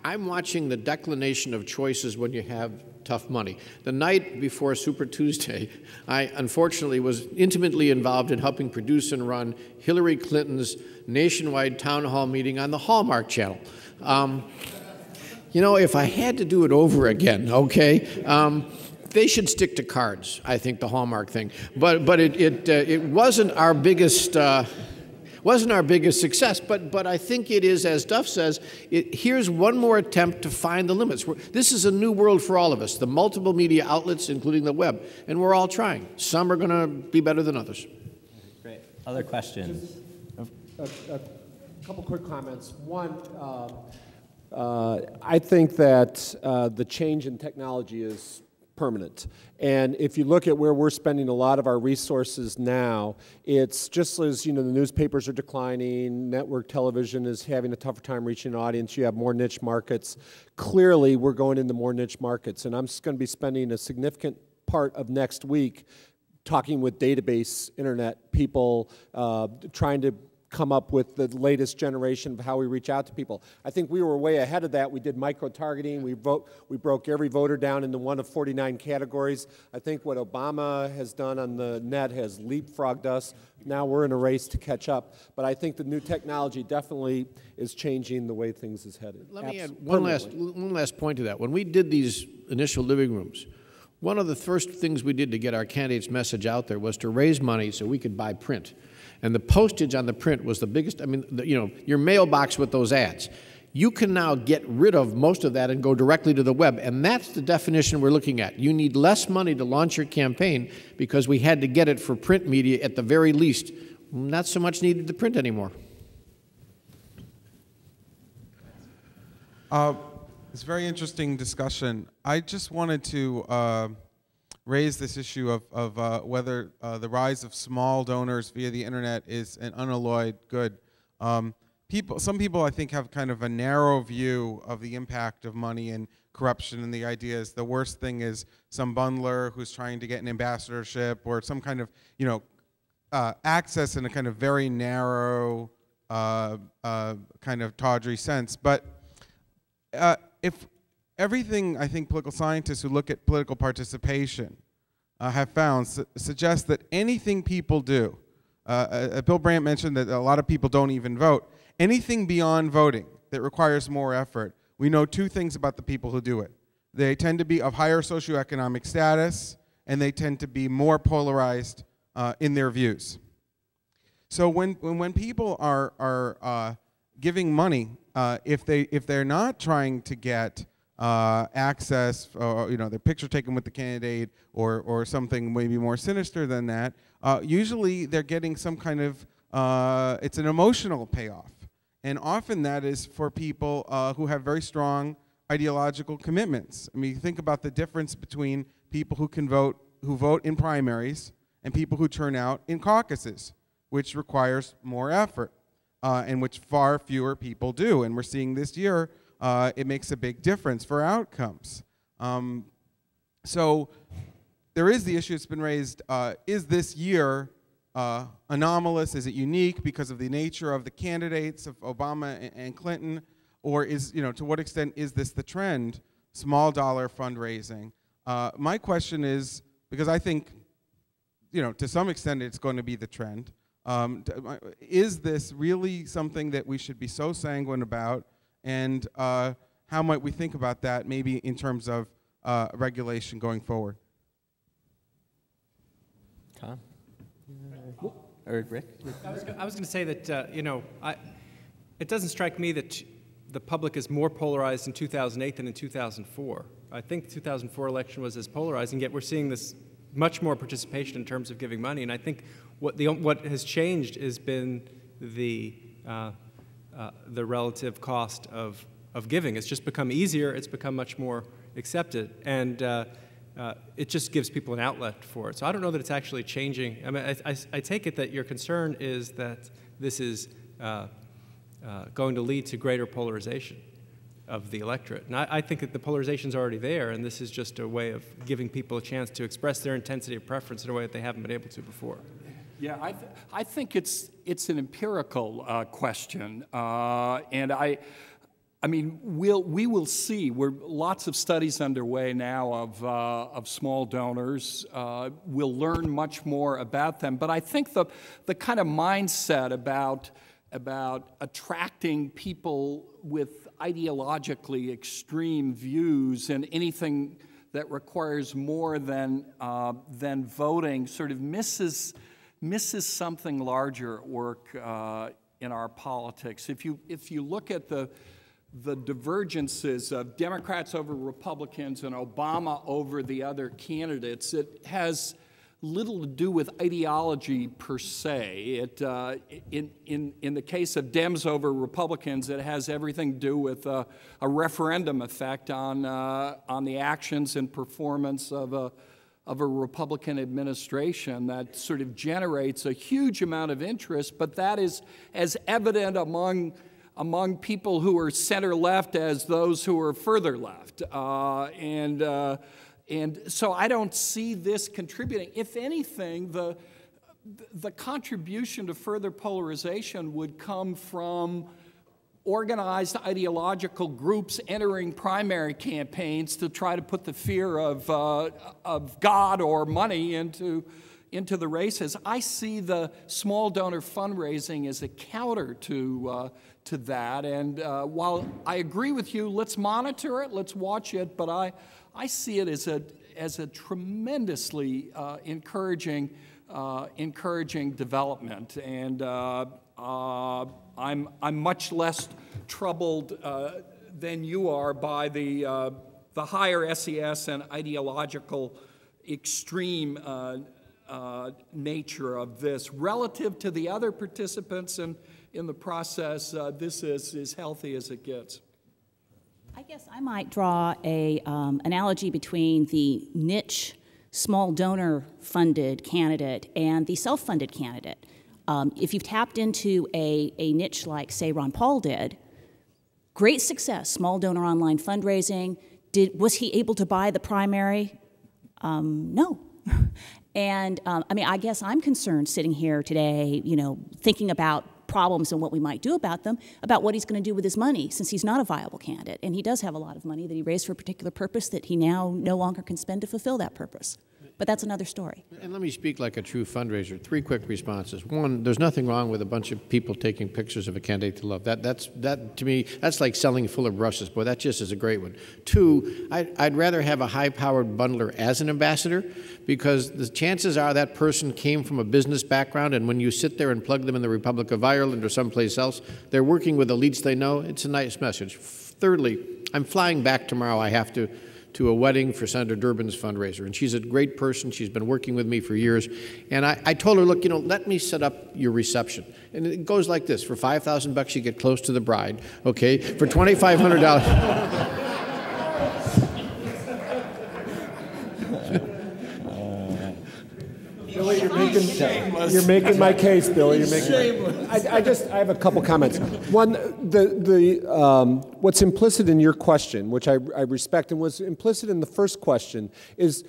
I'm watching the declination of choices when you have tough money. The night before Super Tuesday, I unfortunately was intimately involved in helping produce and run Hillary Clinton's nationwide town hall meeting on the Hallmark Channel. If I had to do it over again, okay, They should stick to cards, I think, the Hallmark thing. But it wasn't our biggest success. But I think it is, as Duff says, here's one more attempt to find the limits. This is a new world for all of us, the multiple media outlets, including the web, and we're all trying. Some are going to be better than others. Great. Other questions? A couple quick comments. One, I think that the change in technology is permanent. And if you look at where we're spending a lot of our resources now, it's just as, the newspapers are declining, network television is having a tougher time reaching an audience, you have more niche markets. Clearly, we're going into more niche markets. And I'm just going to be spending a significant part of next week talking with database internet people, trying to come up with the latest generation of how we reach out to people. I think we were way ahead of that. We did micro-targeting. We broke every voter down into one of 49 categories. I think what Obama has done on the net has leapfrogged us. Now we're in a race to catch up. But I think the new technology definitely is changing the way things is headed. Let me add one last point to that. When we did these initial living rooms, one of the first things we did to get our candidates' message out there was to raise money so we could buy print. And the postage on the print was the biggest. I mean, your mailbox with those ads. You can now get rid of most of that and go directly to the web. And that's the definition we're looking at. You need less money to launch your campaign because we had to get it for print media at the very least. Not so much needed to print anymore. It's a very interesting discussion. I just wanted to raise this issue of whether the rise of small donors via the internet is an unalloyed good. Some people, I think, have kind of a narrow view of the impact of money and corruption, and the idea is the worst thing is some bundler who's trying to get an ambassadorship or some kind of, access in a kind of very narrow, kind of tawdry sense. But if everything, I think, political scientists who look at political participation have found suggests that anything people do, Bill Brandt mentioned that a lot of people don't even vote, anything beyond voting that requires more effort, we know two things about the people who do it. They tend to be of higher socioeconomic status, and they tend to be more polarized in their views. So when people are giving money, if they're not trying to get access, or their picture taken with the candidate, or something maybe more sinister than that, usually they're getting some kind of it's an emotional payoff, and often that is for people who have very strong ideological commitments. I mean, think about the difference between people who vote in primaries and people who turn out in caucuses, which requires more effort, and which far fewer people do. And we're seeing this year it makes a big difference for outcomes. So there is the issue that's been raised, is this year anomalous? Is it unique because of the nature of the candidates of Obama and Clinton? Or is, to what extent is this the trend, small dollar fundraising? My question is, because I think, to some extent it's going to be the trend, is this really something that we should be so sanguine about? And how might we think about that maybe in terms of regulation going forward? Tom? Or Rick? I was going to say that, it doesn't strike me that the public is more polarized in 2008 than in 2004. I think the 2004 election was as polarized, and yet we're seeing this much more participation in terms of giving money. And I think what has changed has been the relative cost of giving. It's just become easier. It's become much more accepted, and it just gives people an outlet for it. So I don't know that it's actually changing. I mean, I take it that your concern is that this is going to lead to greater polarization of the electorate. And I think that the polarization is already there, and this is just a way of giving people a chance to express their intensity of preference in a way that they haven't been able to before. Yeah, I think it's an empirical question, and I mean we will see. We're lots of studies underway now of small donors. We'll learn much more about them, but I think the kind of mindset about attracting people with ideologically extreme views and anything that requires more than voting sort of misses something larger at work in our politics. If you look at the divergences of Democrats over Republicans and Obama over the other candidates, it has little to do with ideology per se. In the case of Dems over Republicans, it has everything to do with a referendum effect on the actions and performance of a Republican administration that sort of generates a huge amount of interest, but that is as evident among people who are center-left as those who are further left. And so I don't see this contributing. If anything, the contribution to further polarization would come from organized ideological groups entering primary campaigns to try to put the fear of God or money into the races. I see the small donor fundraising as a counter to that. And while I agree with you, let's monitor it, let's watch it, but I see it as a tremendously encouraging development, and I'm much less troubled than you are by the higher SES and ideological extreme nature of this relative to the other participants in the process. This is as healthy as it gets. I guess I might draw a analogy between the niche small donor funded candidate and the self-funded candidate. If you've tapped into a niche like, say, Ron Paul did, great success, small donor online fundraising. Was he able to buy the primary? No. And I mean, I guess I'm concerned sitting here today, thinking about problems and what we might do about them, about what he's going to do with his money, since he's not a viable candidate. And he does have a lot of money that he raised for a particular purpose that he now no longer can spend to fulfill that purpose. But that's another story. And let me speak like a true fundraiser. 3 quick responses. 1, there's nothing wrong with a bunch of people taking pictures of a candidate to love. That to me, that's like selling full of brushes. Boy, that just is a great one. 2, I'd rather have a high-powered bundler as an ambassador, because the chances are that person came from a business background, and when you sit there and plug them in the Republic of Ireland or someplace else, they're working with elites they know. It's a nice message. Thirdly, I'm flying back tomorrow. I have to a wedding for Senator Durbin's fundraiser, and she's a great person. She's been working with me for years, and I told her, look, let me set up your reception. And it goes like this: for $5,000 you get close to the bride, okay? For $2,500. Billy, you're making my case, Billy. You're making I have a couple comments. One, what's implicit in your question, which I respect, and was implicit in the first question, is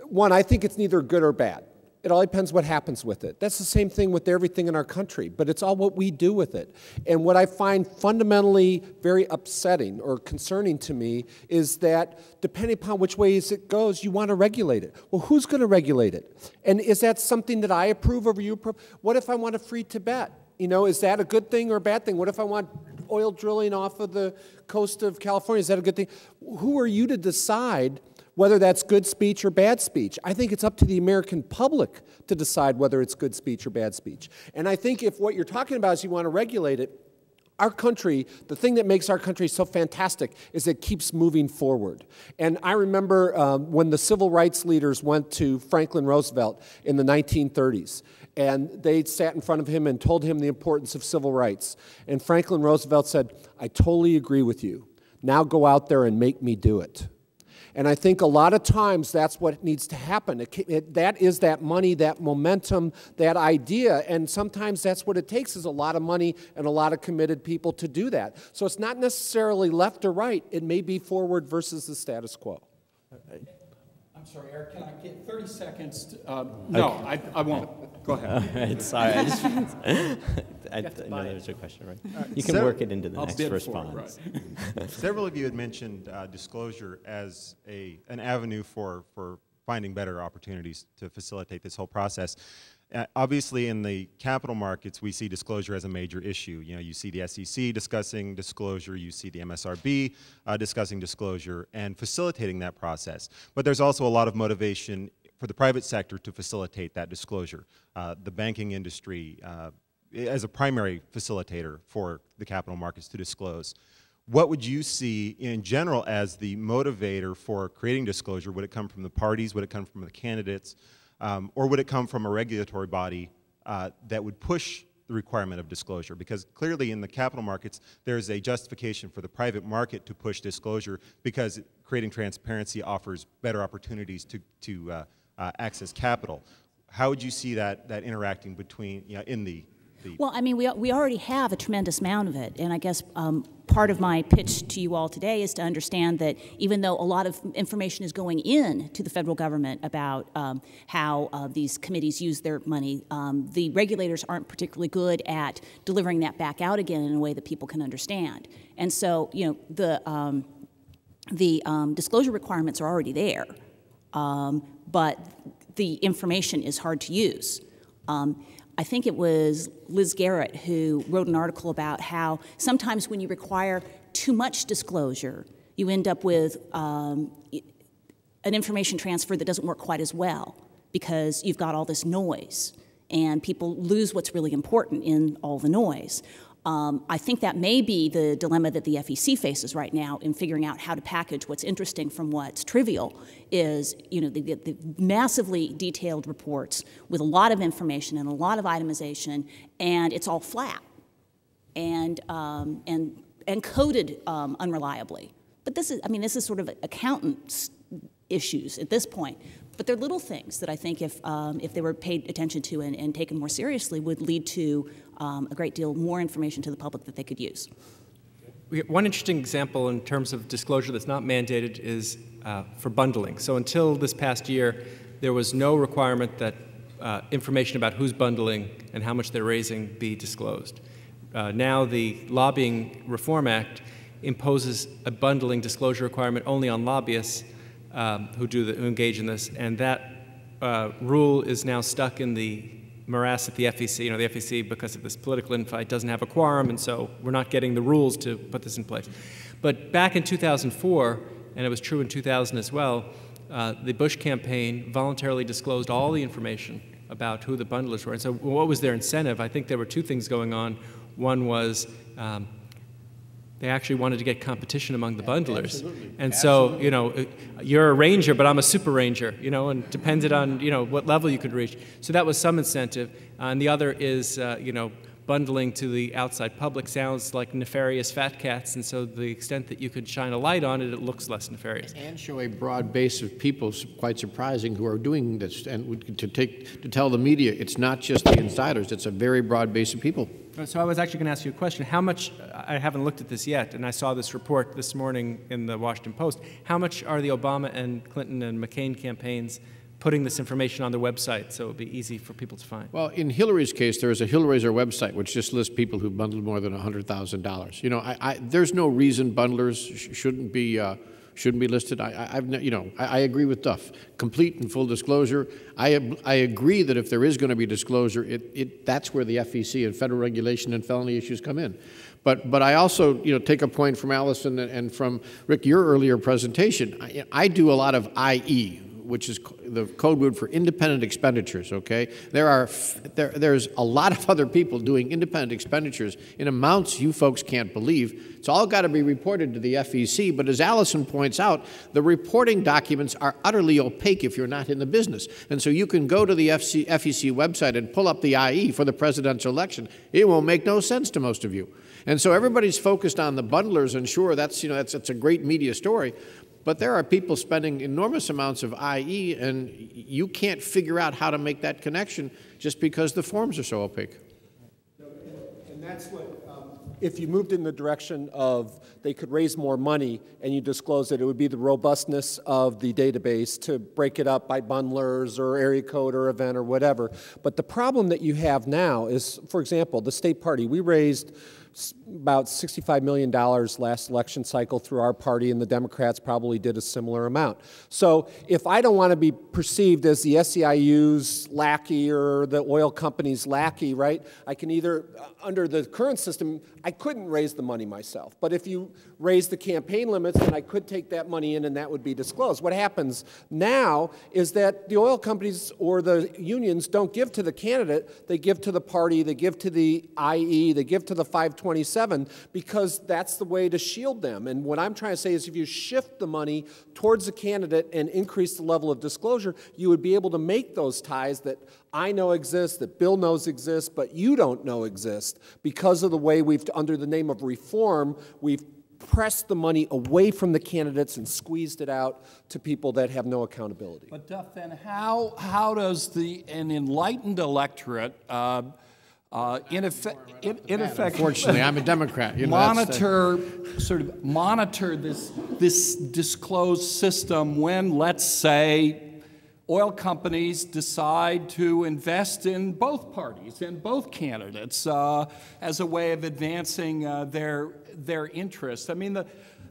one, I think it's neither good or bad. It all depends what happens with it. That's the same thing with everything in our country, but it's all what we do with it. And what I find fundamentally very upsetting or concerning to me is that depending upon which way it goes, you want to regulate it. Well, who's going to regulate it? And is that something that I approve or you approve? What if I want to free Tibet? Is that a good thing or a bad thing? What if I want oil drilling off of the coast of California? Is that a good thing? Who are you to decide whether that's good speech or bad speech? I think it's up to the American public to decide whether it's good speech or bad speech. And I think if what you're talking about is you want to regulate it, our country, the thing that makes our country so fantastic is it keeps moving forward. And I remember when the civil rights leaders went to Franklin Roosevelt in the 1930s, and they sat in front of him and told him the importance of civil rights. And Franklin Roosevelt said, I totally agree with you. Now go out there and make me do it. And I think a lot of times that's what needs to happen. That is that money, that momentum, that idea, and sometimes that's what it takes is a lot of money and a lot of committed people to do that. So it's not necessarily left or right. It may be forward versus the status quo. I'm sorry, Eric, can I get 30 seconds? No, I won't. Go ahead. All right, sorry. I know there's a question, right? You can work it into the next response. Right. Several of you had mentioned disclosure as an avenue for finding better opportunities to facilitate this whole process. Obviously, in the capital markets, we see disclosure as a major issue. You know, you see the SEC discussing disclosure, you see the MSRB discussing disclosure and facilitating that process. But there's also a lot of motivation for the private sector to facilitate that disclosure. The banking industry as a primary facilitator for the capital markets to disclose. What would you see in general as the motivator for creating disclosure? Would it come from the parties? Would it come from the candidates? Or would it come from a regulatory body that would push the requirement of disclosure? Because clearly in the capital markets, there's a justification for the private market to push disclosure because creating transparency offers better opportunities to access capital. How would you see that interacting between, in the Well, I mean, we already have a tremendous amount of it, and I guess part of my pitch to you all today is to understand that even though a lot of information is going in to the federal government about how these committees use their money, the regulators aren't particularly good at delivering that back out again in a way that people can understand. And so, the disclosure requirements are already there, but the information is hard to use. I think it was Liz Garrett who wrote an article about how sometimes when you require too much disclosure, you end up with an information transfer that doesn't work quite as well because you've got all this noise and people lose what's really important in all the noise. I think that may be the dilemma that the FEC faces right now in figuring out how to package what's interesting from what's trivial is, the massively detailed reports with a lot of information and a lot of itemization, and it's all flat and coded unreliably. But this is sort of accountants' issues at this point. But they're little things that I think if they were paid attention to and taken more seriously would lead to a great deal more information to the public that they could use. One interesting example in terms of disclosure that's not mandated is for bundling. So until this past year, there was no requirement that information about who's bundling and how much they're raising be disclosed. Now the Lobbying Reform Act imposes a bundling disclosure requirement only on lobbyists who engage in this, and that rule is now stuck in the morass at the FEC. The FEC, because of this political infight, doesn't have a quorum, and so we're not getting the rules to put this in place. But back in 2004, and it was true in 2000 as well, the Bush campaign voluntarily disclosed all the information about who the bundlers were. And so what was their incentive? I think there were two things going on. One was they actually wanted to get competition among the bundlers. Absolutely. And so, you're a ranger, but I'm a super ranger, and depended on, what level you could reach. So that was some incentive. And the other is, bundling to the outside public sounds like nefarious fat cats, and so the extent that you could shine a light on it, it looks less nefarious. And show a broad base of people, quite surprising, who are doing this, and to tell the media it's not just the insiders, it's a very broad base of people. So I was actually going to ask you a question. How much, I haven't looked at this yet, and I saw this report this morning in the Washington Post, how much are the Obama and Clinton and McCain campaigns putting this information on their website so it would be easy for people to find? Well, in Hillary's case, there is a Hillraiser website which just lists people who bundled more than $100,000. There's no reason bundlers shouldn't be listed. I agree with Duff. Complete and full disclosure. I agree that if there is going to be disclosure, that's where the FEC and federal regulation and felony issues come in. But I also take a point from Allison and from Rick, your earlier presentation. I do a lot of IE, which is the code word for independent expenditures, okay? There's a lot of other people doing independent expenditures in amounts you folks can't believe. It's all got to be reported to the FEC, but as Allison points out, the documents are utterly opaque if you're not in the business. And so you can go to the FEC website and pull up the IE for the presidential election. It will make no sense to most of you. And so everybody's focused on the bundlers, and sure, that's a great media story. But there are people spending enormous amounts of IE, and you can't figure out how to make that connection just because the forms are so opaque. And that's what, if you moved in the direction of they could raise more money and you disclose it, it would be the robustness of the database to break it up by bundlers or area code or event or whatever. But the problem that you have now is, for example, the state party. We raised about $65 million last election cycle through our party, and the Democrats probably did a similar amount. So if I don't want to be perceived as the SEIU's lackey or the oil company's lackey, right, I can either, under the current system, I couldn't raise the money myself. But if you raise the campaign limits, then I could take that money in and that would be disclosed. What happens now is that the oil companies or the unions don't give to the candidate, they give to the party, they give to the IE, they give to the 527, because that's the way to shield them. And what I'm trying to say is if you shift the money towards the candidate and increase the level of disclosure, you would be able to make those ties that I know exist, that Bill knows exist, but you don't know exist, because of the way we've, under the name of reform, we've pressed the money away from the candidates and squeezed it out to people that have no accountability. But Duff, then how does an enlightened electorate in effect, unfortunately, I'm a Democrat. You know, monitor this disclosed system when, let's say, oil companies decide to invest in both parties, in both candidates, as a way of advancing their interests. I mean,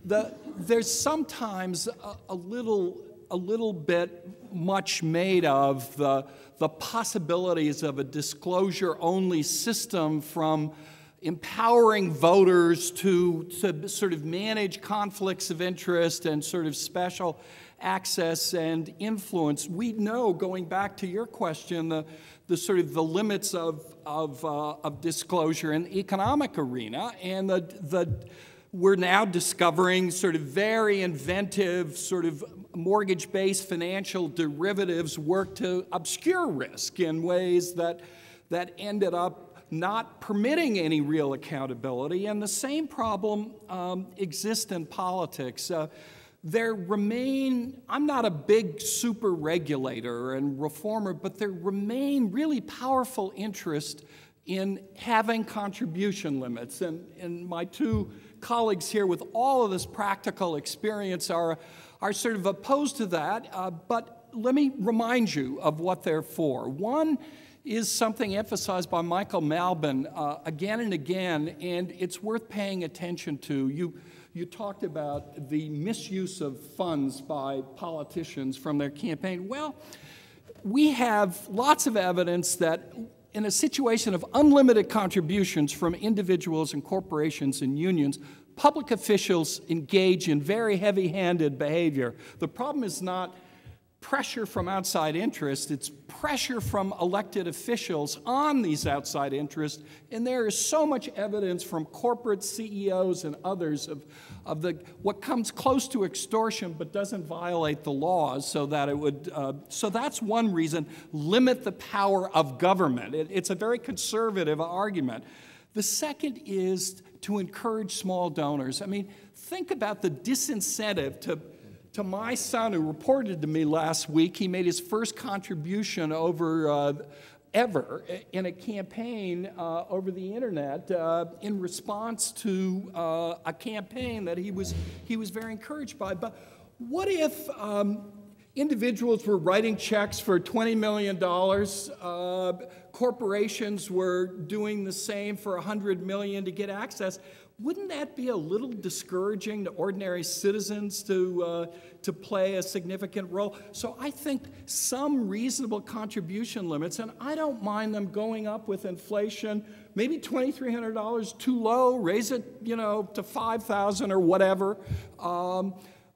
there's sometimes a little bit much made of the possibilities of a disclosure-only system, from empowering voters to sort of manage conflicts of interest and sort of special access and influence. We know, going back to your question, the sort of the limits of disclosure in the economic arena, and we're now discovering sort of very inventive sort of mortgage-based financial derivatives work to obscure risk in ways that ended up not permitting any real accountability. And the same problem exists in politics. There remain, I'm not a big super regulator and reformer, but there remain really powerful interest in having contribution limits. And my two colleagues here with all of this practical experience are sort of opposed to that, but let me remind you of what they're for. One is something emphasized by Michael Malbin again and again, and it's worth paying attention to. You talked about the misuse of funds by politicians from their campaign. Well, we have lots of evidence that in a situation of unlimited contributions from individuals and corporations and unions, public officials engage in very heavy-handed behavior. The problem is not pressure from outside interests, it's pressure from elected officials on these outside interests, and there is so much evidence from corporate CEOs and others of what comes close to extortion but doesn't violate the laws, so that it would, so that's one reason, limit the power of government. It's a very conservative argument. The second is to encourage small donors. I mean, think about the disincentive to my son, who reported to me last week. He made his first contribution ever in a campaign over the internet in response to a campaign that he was very encouraged by. But what if individuals were writing checks for $20 million, corporations were doing the same for $100 million to get access? Wouldn't that be a little discouraging to ordinary citizens to play a significant role? So I think some reasonable contribution limits, and I don't mind them going up with inflation, maybe $2,300 too low, raise it, to $5,000 or whatever.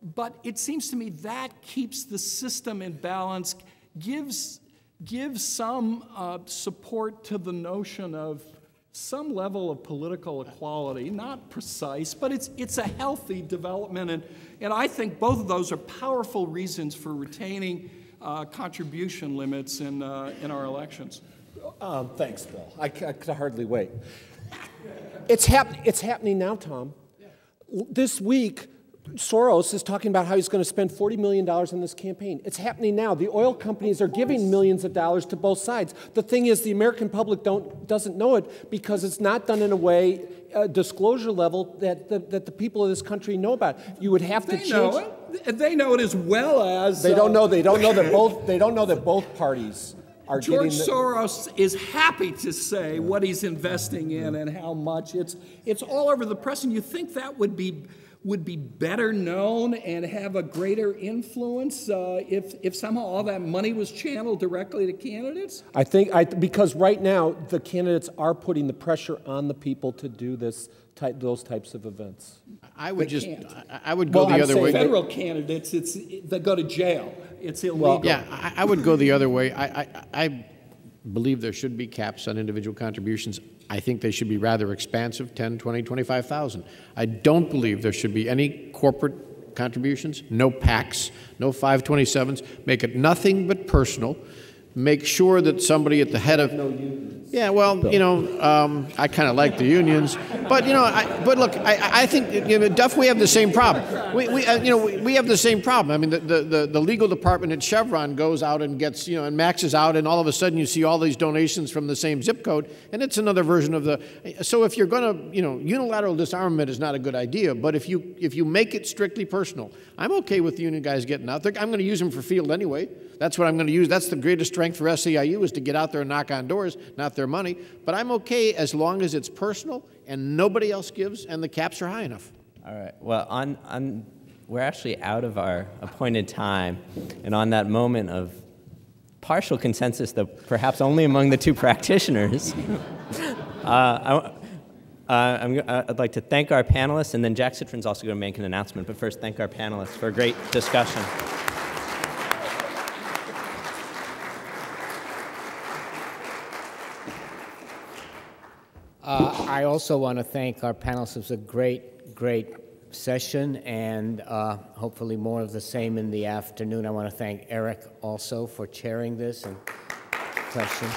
But it seems to me that keeps the system in balance, gives some support to the notion of some level of political equality, not precise, but it's a healthy development, and I think both of those are powerful reasons for retaining contribution limits in our elections. Thanks, Bill. I could hardly wait. It's happening now, Tom. This week, Soros is talking about how he's going to spend $40 million on this campaign. It's happening now. The oil companies are giving millions of dollars to both sides. The thing is, the American public doesn't know it because it's not done in a way, disclosure level, that the people of this country know about. You would have to change. Know it. They know it as well as they don't know. They don't know that both parties are George getting Soros is happy to say what he's investing in and how much. It's all over the press, and you think that would be better known and have a greater influence if somehow all that money was channeled directly to candidates? I think because right now the candidates are putting the pressure on the people to do those types of events. I would go the other way. Federal candidates, they go to jail. It's illegal. Well, yeah, I would go the other way. I believe there should be caps on individual contributions. I think they should be rather expansive, 10, 20, 25,000. I don't believe there should be any corporate contributions, no PACs, no 527s. Make it nothing but personal. Make sure that somebody at the head of... No unions. Yeah, well, you know, I kind of like the unions. But, you know, I think, you know, Duff, we have the same problem. We have the same problem. I mean, the legal department at Chevron goes out and gets, you know, and maxes out, and all of a sudden you see all these donations from the same zip code, and it's another version of the... So if you're going to, you know, unilateral disarmament is not a good idea, but if you make it strictly personal, I'm okay with the union guys getting out there. I'm going to use them for field anyway. That's what I'm going to use. That's the greatest strength for SEIU, is to get out there and knock on doors, not their money. But I'm okay as long as it's personal and nobody else gives and the caps are high enough. All right. Well, we're actually out of our appointed time, and on that moment of partial consensus, though perhaps only among the two practitioners, I'd like to thank our panelists, and then Jack Citron's also going to make an announcement. But first, thank our panelists for a great discussion. I also want to thank our panelists. It was a great session, and hopefully more of the same in the afternoon. I want to thank Eric also for chairing this and questions.